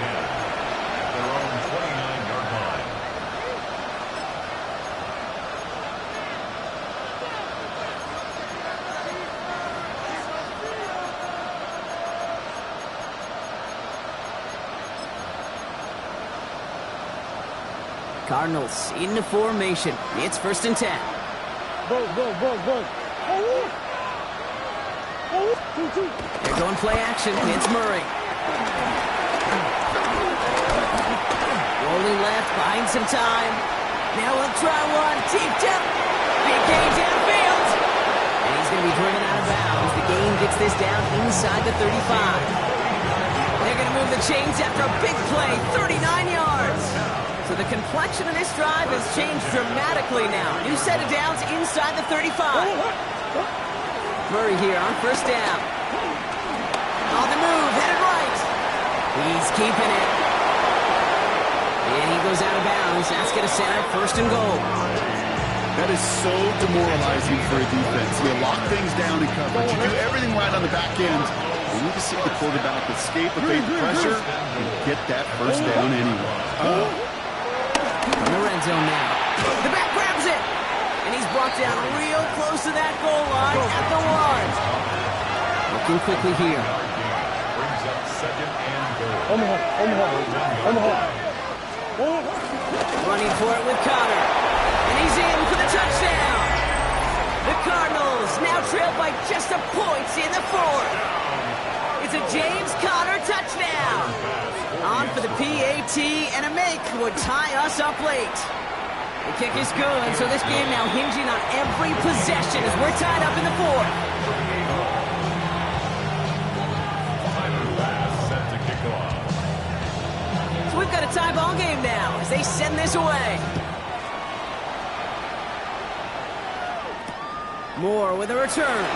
their own 29-yard line. Cardinals into formation. It's 1st and 10. Go. They're going play action. It's Murray. Rolling left, buying some time. Now we'll try one. Deep jump. Big gain downfield. And he's going to be driven out of bounds. The gain gets this down inside the 35. They're going to move the chains after a big play. 39 yards. So the complexion of this drive has changed dramatically now. New set of downs inside the 35. Murray here on first down. On the move, headed right. He's keeping it. And he goes out of bounds. That's going to set up first and goal. That is so demoralizing for a defense. You lock things down in coverage. You do everything right on the back end. You need to see the quarterback escape, evade the pressure, and get that first down anyway. From the red zone now. The back grabs it. And he's brought down real close to that goal line at the 1. Looking quickly here. Brings up second and goal. Running for it with Connor. And he's in for the touchdown. The Cardinals now trail by just a point in the 4th. It's a James Conner touchdown. On for the PAT, and a make would tie us up late. The kick is good, so this game now hinging on every possession as we're tied up in the 4th. Final pass set to kick off. So we've got a tie ball game now as they send this away. Moore with a return.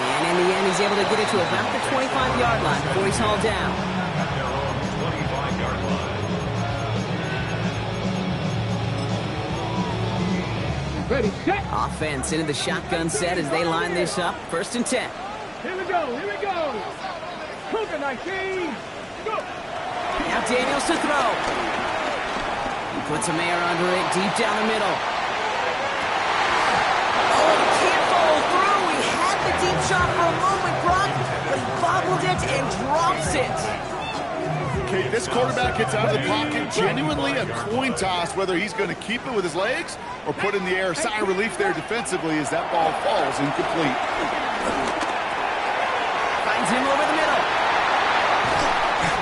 And in the end, he's able to get it to about the 25-yard line before he's hauled down. At their own 25-yard line. Ready, set. Offense into the shotgun set as they line this up. 1st and 10. Here we go, here we go. Cougar 19. Go. Now Daniels to throw. He puts a Mayer under it deep down the middle. Oh, he can't follow through. He had the deep shot for a moment, Brock, but he bobbled it and drops it. Okay, this quarterback gets out of the pocket, genuinely a coin toss whether he's going to keep it with his legs or put in the air. Sigh of relief there defensively as that ball falls incomplete. Finds him over the middle.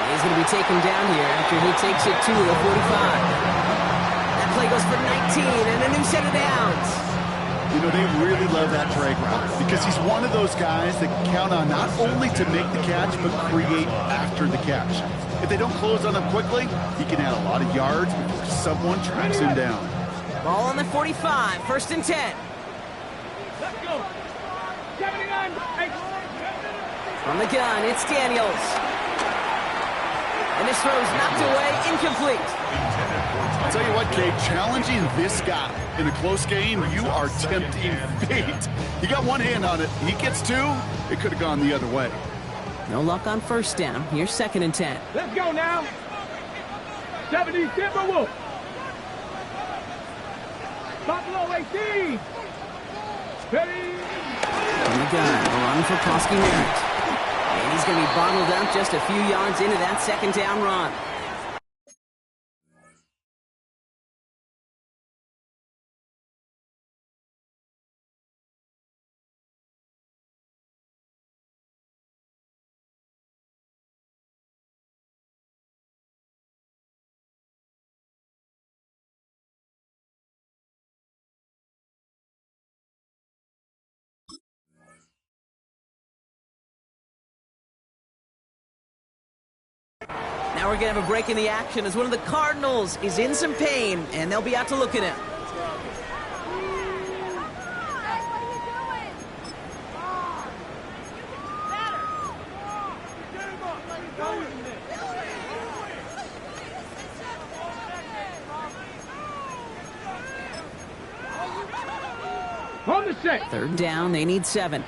He's going to be taken down here after he takes it to the 45. That play goes for 19 and a new set of downs. You know, they really love that drag route because he's one of those guys that can count on not only to make the catch, but create after the catch. If they don't close on him quickly, he can add a lot of yards before someone tracks him down. Ball on the 45, 1st and 10. Let's go. 79. From the gun, it's Daniels. And this throw's knocked away, incomplete. I'll tell you what, Kate, challenging this guy in a close game, you are tempting fate. He got one hand on it. He gets 2. It could have gone the other way. No luck on 1st down. Here's 2nd and 10. Let's go now. 70 Timberwolves. Buffalo 18. Ready. From the gun, a run for Prosky Merritt. And he's going to be bottled up just a few yards into that 2nd down run. Now we're going to have a break in the action as one of the Cardinals is in some pain, and they'll be out to look at him. On the set. 3rd down, they need 7.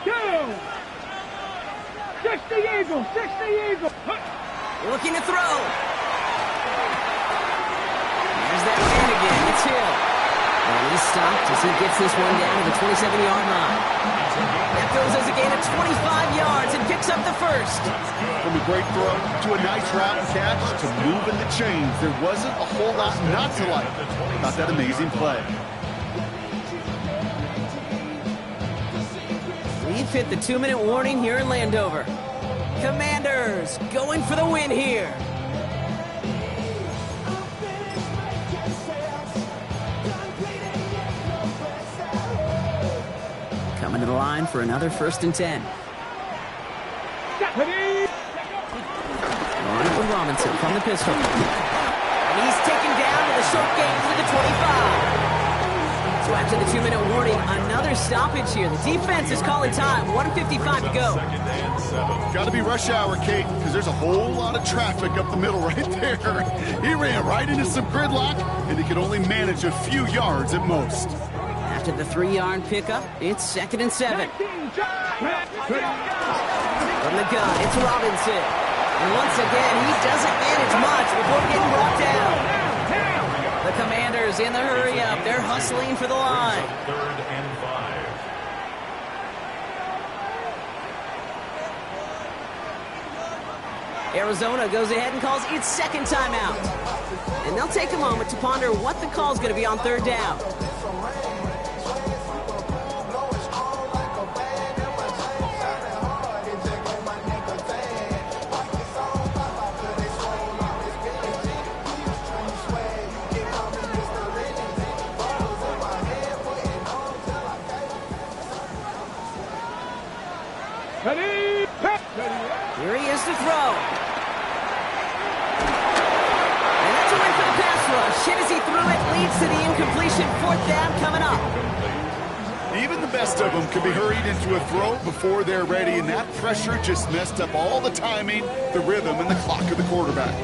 Go. 60 Eagles, 60 Eagles. Looking to throw. There's that man again. It's Hill. And he's stopped as he gets this one down to the 27-yard line. That goes as a gain of 25 yards and picks up the 1st. From a great throw to a nice route and catch to moving the chains, there wasn't a whole lot not to like about that amazing play. We've hit the 2-minute warning here in Landover. Commanders going for the win here. Coming to the line for another 1st and 10. On it with Robinson from the pistol. And he's taken down to the short gain to the 25. So after the 2-minute warning, another stoppage here. The defense is calling time. 1:55 to go. Second and 7. Got to be rush hour, Kate, because there's a whole lot of traffic up the middle right there. He ran right into some gridlock, and he could only manage a few yards at most. After the 3-yard pickup, it's 2nd and 7. From the gun, it's Robinson. And once again, he doesn't manage much before getting brought down. The Commanders in the hurry-up. They're hustling for the line. 3rd and 5. Arizona goes ahead and calls its 2nd timeout. And they'll take a moment to ponder what the call is going to be on 3rd down. Here he is to throw. And that's a win for the pass rush. Hit as he threw it, leads to the incompletion. 4th down coming up. Even the best of them can be hurried into a throw before they're ready, and that pressure just messed up all the timing, the rhythm, and the clock of the quarterback.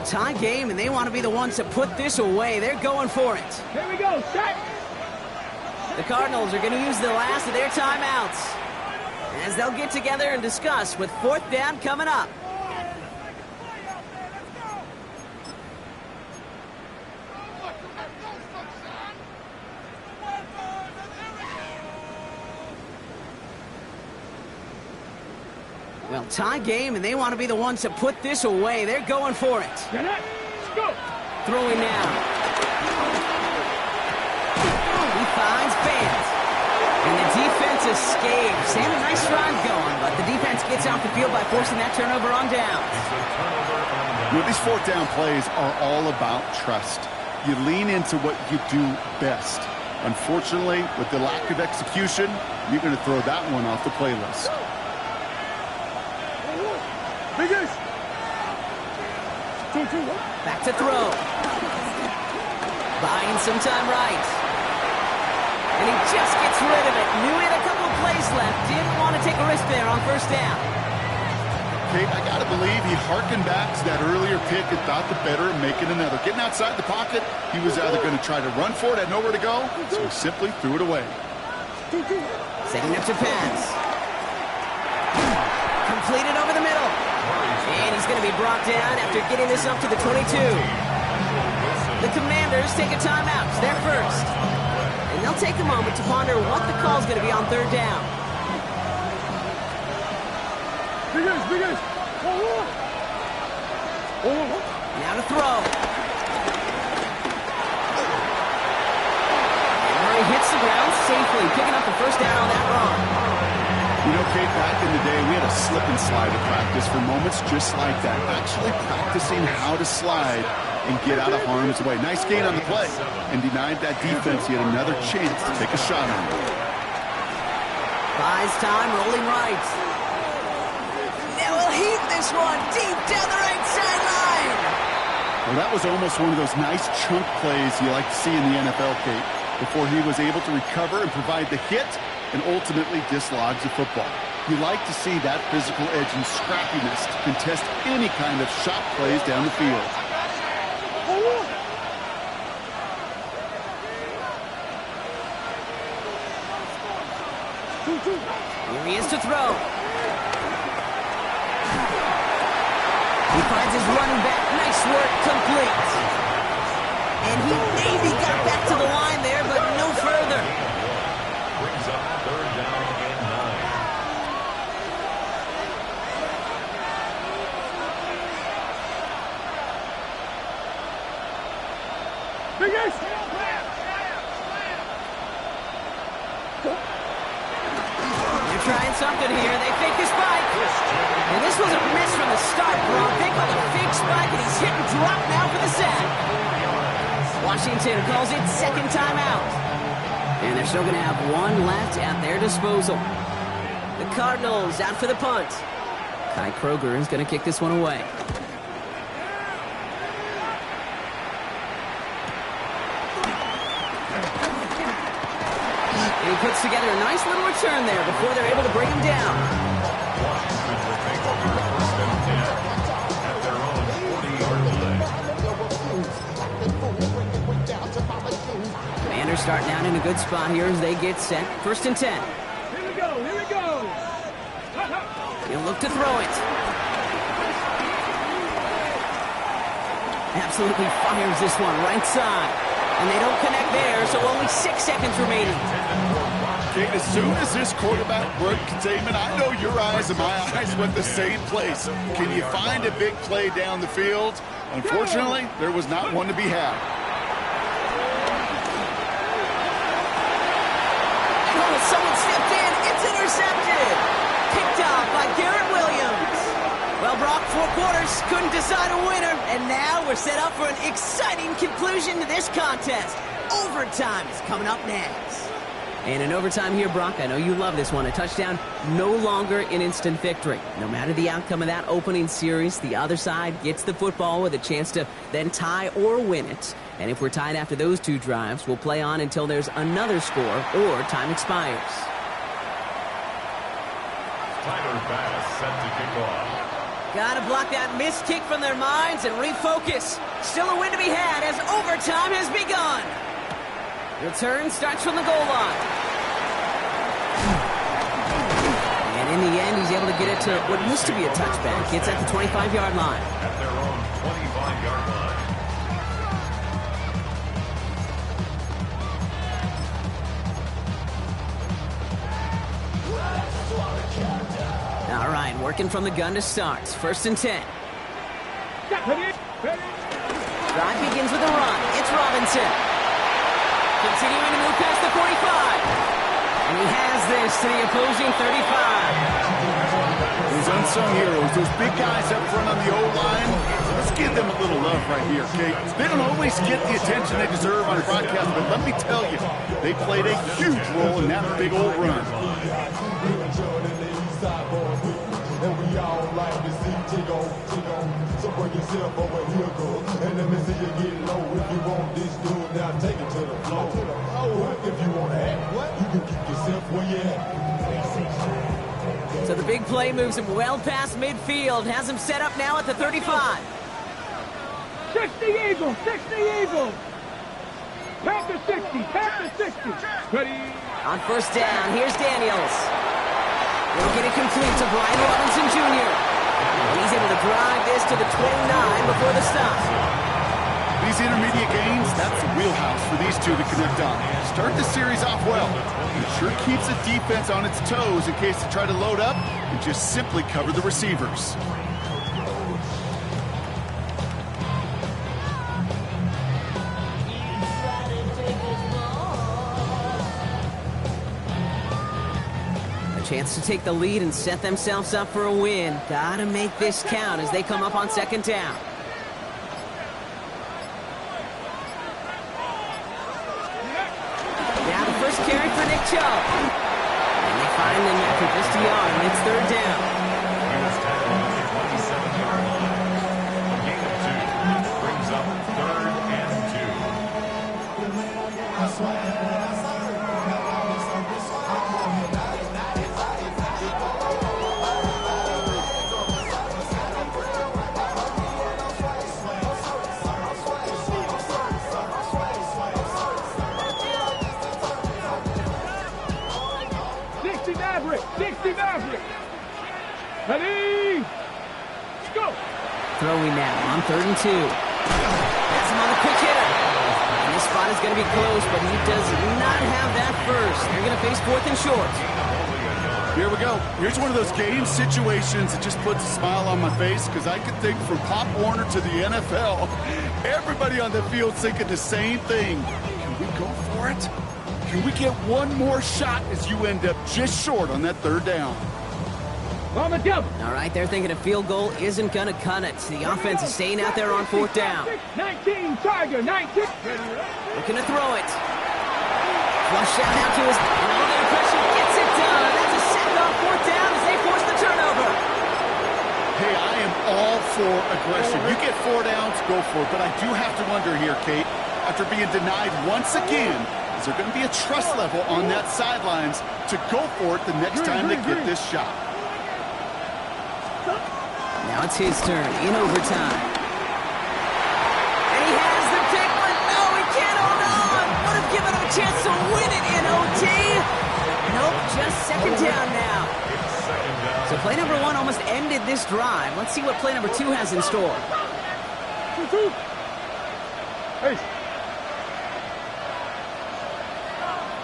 Tie game, and they want to be the ones to put this away. They're going for it. Here we go, set. The Cardinals are going to use the last of their timeouts as they'll get together and discuss with 4th down coming up. Well, tie game, and they want to be the ones to put this away. They're going for it. Get it. Let's go. Throwing now. He finds Bant. And the defense escapes. They have a nice drive going, but the defense gets off the field by forcing that turnover on downs. You know, these 4th down plays are all about trust. You lean into what you do best. Unfortunately, with the lack of execution, you're going to throw that one off the playlist. Back to throw. Buying some time right. And he just gets rid of it. Knew he had a couple of plays left. Didn't want to take a risk there on 1st down. Kate, I got to believe he harkened back to that earlier pick and thought the better of making another. Getting outside the pocket, he was either going to try to run for it, had nowhere to go, so he simply threw it away. Setting up to pass. Completed over the middle. And he's going to be brought down after getting this up to the 22. The Commanders take a timeout. They're first. And they'll take a moment to ponder what the call is going to be on 3rd down. Now to throw. And Murray hits the ground safely, picking up the 1st down on that run. You know, Kate, back in the day, we had a slip and slide at practice for moments just like that. Actually practicing how to slide and get out of harm's way. Nice gain on the play, and denied that defense yet another chance to take a shot on him. Buys time, rolling right. Now he'll heat this one deep down the right sideline. Well, that was almost one of those nice chunk plays you like to see in the NFL, Kate, before he was able to recover and provide the hit and ultimately dislodge the football. You like to see that physical edge and scrappiness to contest any kind of shot plays down the field. Here he is to throw. He finds his running back. Nice work, complete. And he maybe got back to the line there, but no further. Brings up 3rd down and 9. They're trying something here. They fake a spike. And this was a miss from the start, Bron. They call a fake spike, and he's hit and drop now for the sack. Washington calls it 2nd timeout. And they're still going to have one left at their disposal. The Cardinals out for the punt. Kai Kroger is going to kick this one away. And he puts together a nice little return there before they're able to bring him down. Washington will take over the 1st and 10 at their own 40-yard line. Commanders starting out in a good spot here as they get set. 1st and 10. Here we go, here we go. He'll look to throw it. Absolutely fires this one right side. And they don't connect there, so only 6 seconds remaining. Kate, as soon as this quarterback broke containment, I know your eyes and my eyes went the same place. Can you find a big play down the field? Unfortunately, there was not one to be had. Oh, someone stepped in. It's intercepted. Picked off by Garrett Williams. Well, Brock, 4 quarters, couldn't decide a winner. And now we're set up for an exciting conclusion to this contest. Overtime is coming up next. And in overtime here, Brock, I know you love this one. A touchdown, no longer an instant victory. No matter the outcome of that opening series, the other side gets the football with a chance to then tie or win it. And if we're tied after those 2 drives, we'll play on until there's another score or time expires. Tyler Bass set to kick off. Gotta block that missed kick from their minds and refocus. Still a win to be had as overtime has begun. Return starts from the goal line. And in the end, he's able to get it to what used to be a touchback. It's at the 25-yard line. At their own 25-yard line. All right, working from the gun to start. 1st and 10. Drive begins with a run. It's Robinson. Continuing to move past the 45. And he has this to the opposing 35. These unsung heroes, those big guys up front on the O-line, let's give them a little love right here, okay? They don't always get the attention they deserve on broadcast, but let me tell you, they played a huge role in that big old run. And we all like to see Tigo. So bring yourself over here, girl. And let me see you get low. If you want this dude, now take it to the floor. If you want to act, you can keep yourself where you at. So the big play moves him well past midfield. Has him set up now at the 35. 60 Eagles, 60 Eagles. Panther 60, Panther 60. Ready? On 1st down, here's Daniels. He'll get it complete to Brian Robinson Jr. And he's able to drive this to the 29 before the stop. These intermediate gains, that's the wheelhouse for these two to connect on. Start the series off well. It sure keeps the defense on its toes in case they try to load up and just simply cover the receivers. Chance to take the lead and set themselves up for a win. Gotta make this count as they come up on 2nd down. Now the first carry for Nick Chubb. And they find them after just a yard, and it's 3rd down. He was tackled at the 27-yard line. A gain of 2 brings up 3rd and 60 Maverick. Ready? Go. Throwing now on 3rd and 2. That's him on the quick hitter. And this spot is going to be close, but he does not have that first. They're going to face 4th and short. Here we go. Here's one of those game situations that just puts a smile on my face because I can think from Pop Warner to the NFL, everybody on the field thinking the same thing. Can we go for it? Can we get one more shot as you end up just short on that 3rd down? On the double. All right, they're thinking a field goal isn't going to cut it. The offense is staying out there on 4th down. 19, Tiger, 19. Looking to throw it. Flush out out to his... Pressure gets it done. That's a sack on 4th down as they force the turnover. for aggression. You get 4 downs, go for it. But I do have to wonder here, Kate, after being denied once again, is there going to be a trust level on that sidelines to go for it the next time they get this shot? Now it's his turn in overtime. And he has the big one. No, he can't hold on. Would have given him a chance to win it in OT. Nope, just second down now. So play number 1 almost ended this drive. Let's see what play number 2 has in store. Hey.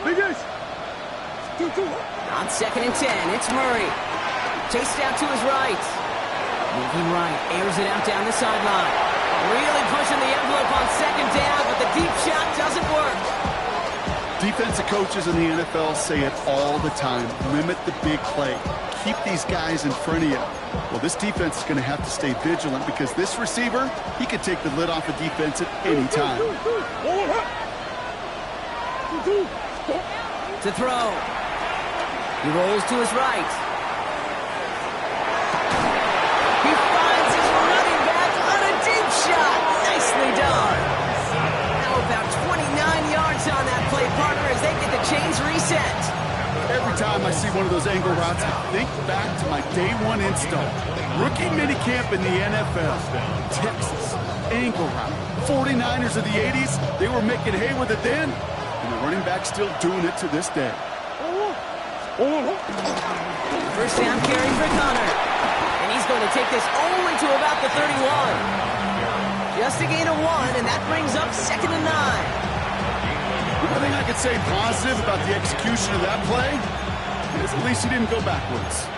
Biggest. On 2nd and 10, it's Murray. Chased out to his right. Moving right, airs it out down the sideline. Really pushing the envelope on 2nd down, but the deep shot doesn't work. Defensive coaches in the NFL say it all the time. Limit the big play. Keep these guys in front of you. Well, this defense is going to have to stay vigilant because this receiver, he could take the lid off a defense at any time. To throw. He rolls to his right. He finds his running back on a deep shot. Nicely done. Now about 29 yards on that play, partner, as they get the chains reset. Every time I see one of those angle routes, I think back to my day 1 install. Rookie minicamp in the NFL. Texas, angle route. 49ers of the 80s, they were making hay with it then, and the running back's still doing it to this day. First down carry for Connor. And he's going to take this only to about the 31. Just a gain of 1, and that brings up 2nd and 9. One thing I could say positive about the execution of that play is at least he didn't go backwards.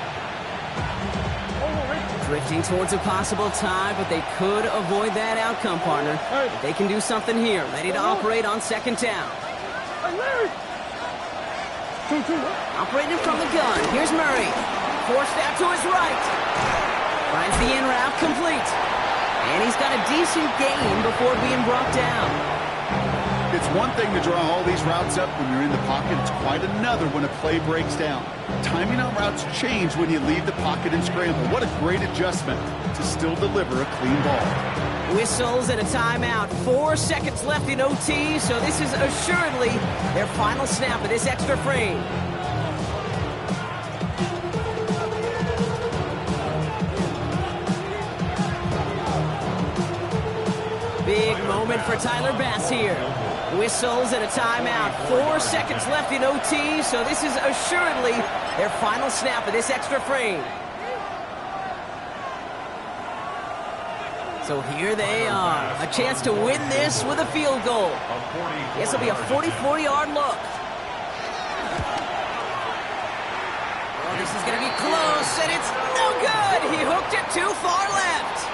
Drifting towards a possible tie, but they could avoid that outcome, partner. If they can do something here, ready to operate on 2nd down. Operating from the gun. Here's Murray. Forced out to his right. Finds the in route complete. And he's got a decent gain before being brought down. It's one thing to draw all these routes up when you're in the pocket. It's quite another when a play breaks down. Timing on routes change when you leave the pocket and scramble. What a great adjustment to still deliver a clean ball. Whistles and a timeout. 4 seconds left in OT, so this is assuredly their final snap of this extra frame. Big moment for Tyler Bass here. Whistles and a timeout. 4 seconds left in OT, so this is assuredly their final snap of this extra frame. So here they are. A chance to win this with a field goal. This will be a 44-yard look. Oh, this is going to be close, and it's no good. He hooked it too far left.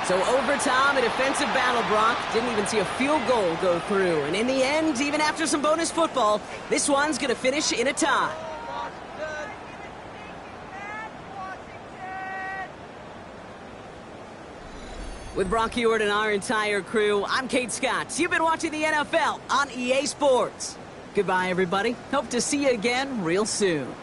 So overtime, a defensive battle, Brock. Didn't even see a field goal go through. And in the end, even after some bonus football, this one's going to finish in a tie. With Brock Ewart and our entire crew, I'm Kate Scott. You've been watching the NFL on EA Sports. Goodbye, everybody. Hope to see you again real soon.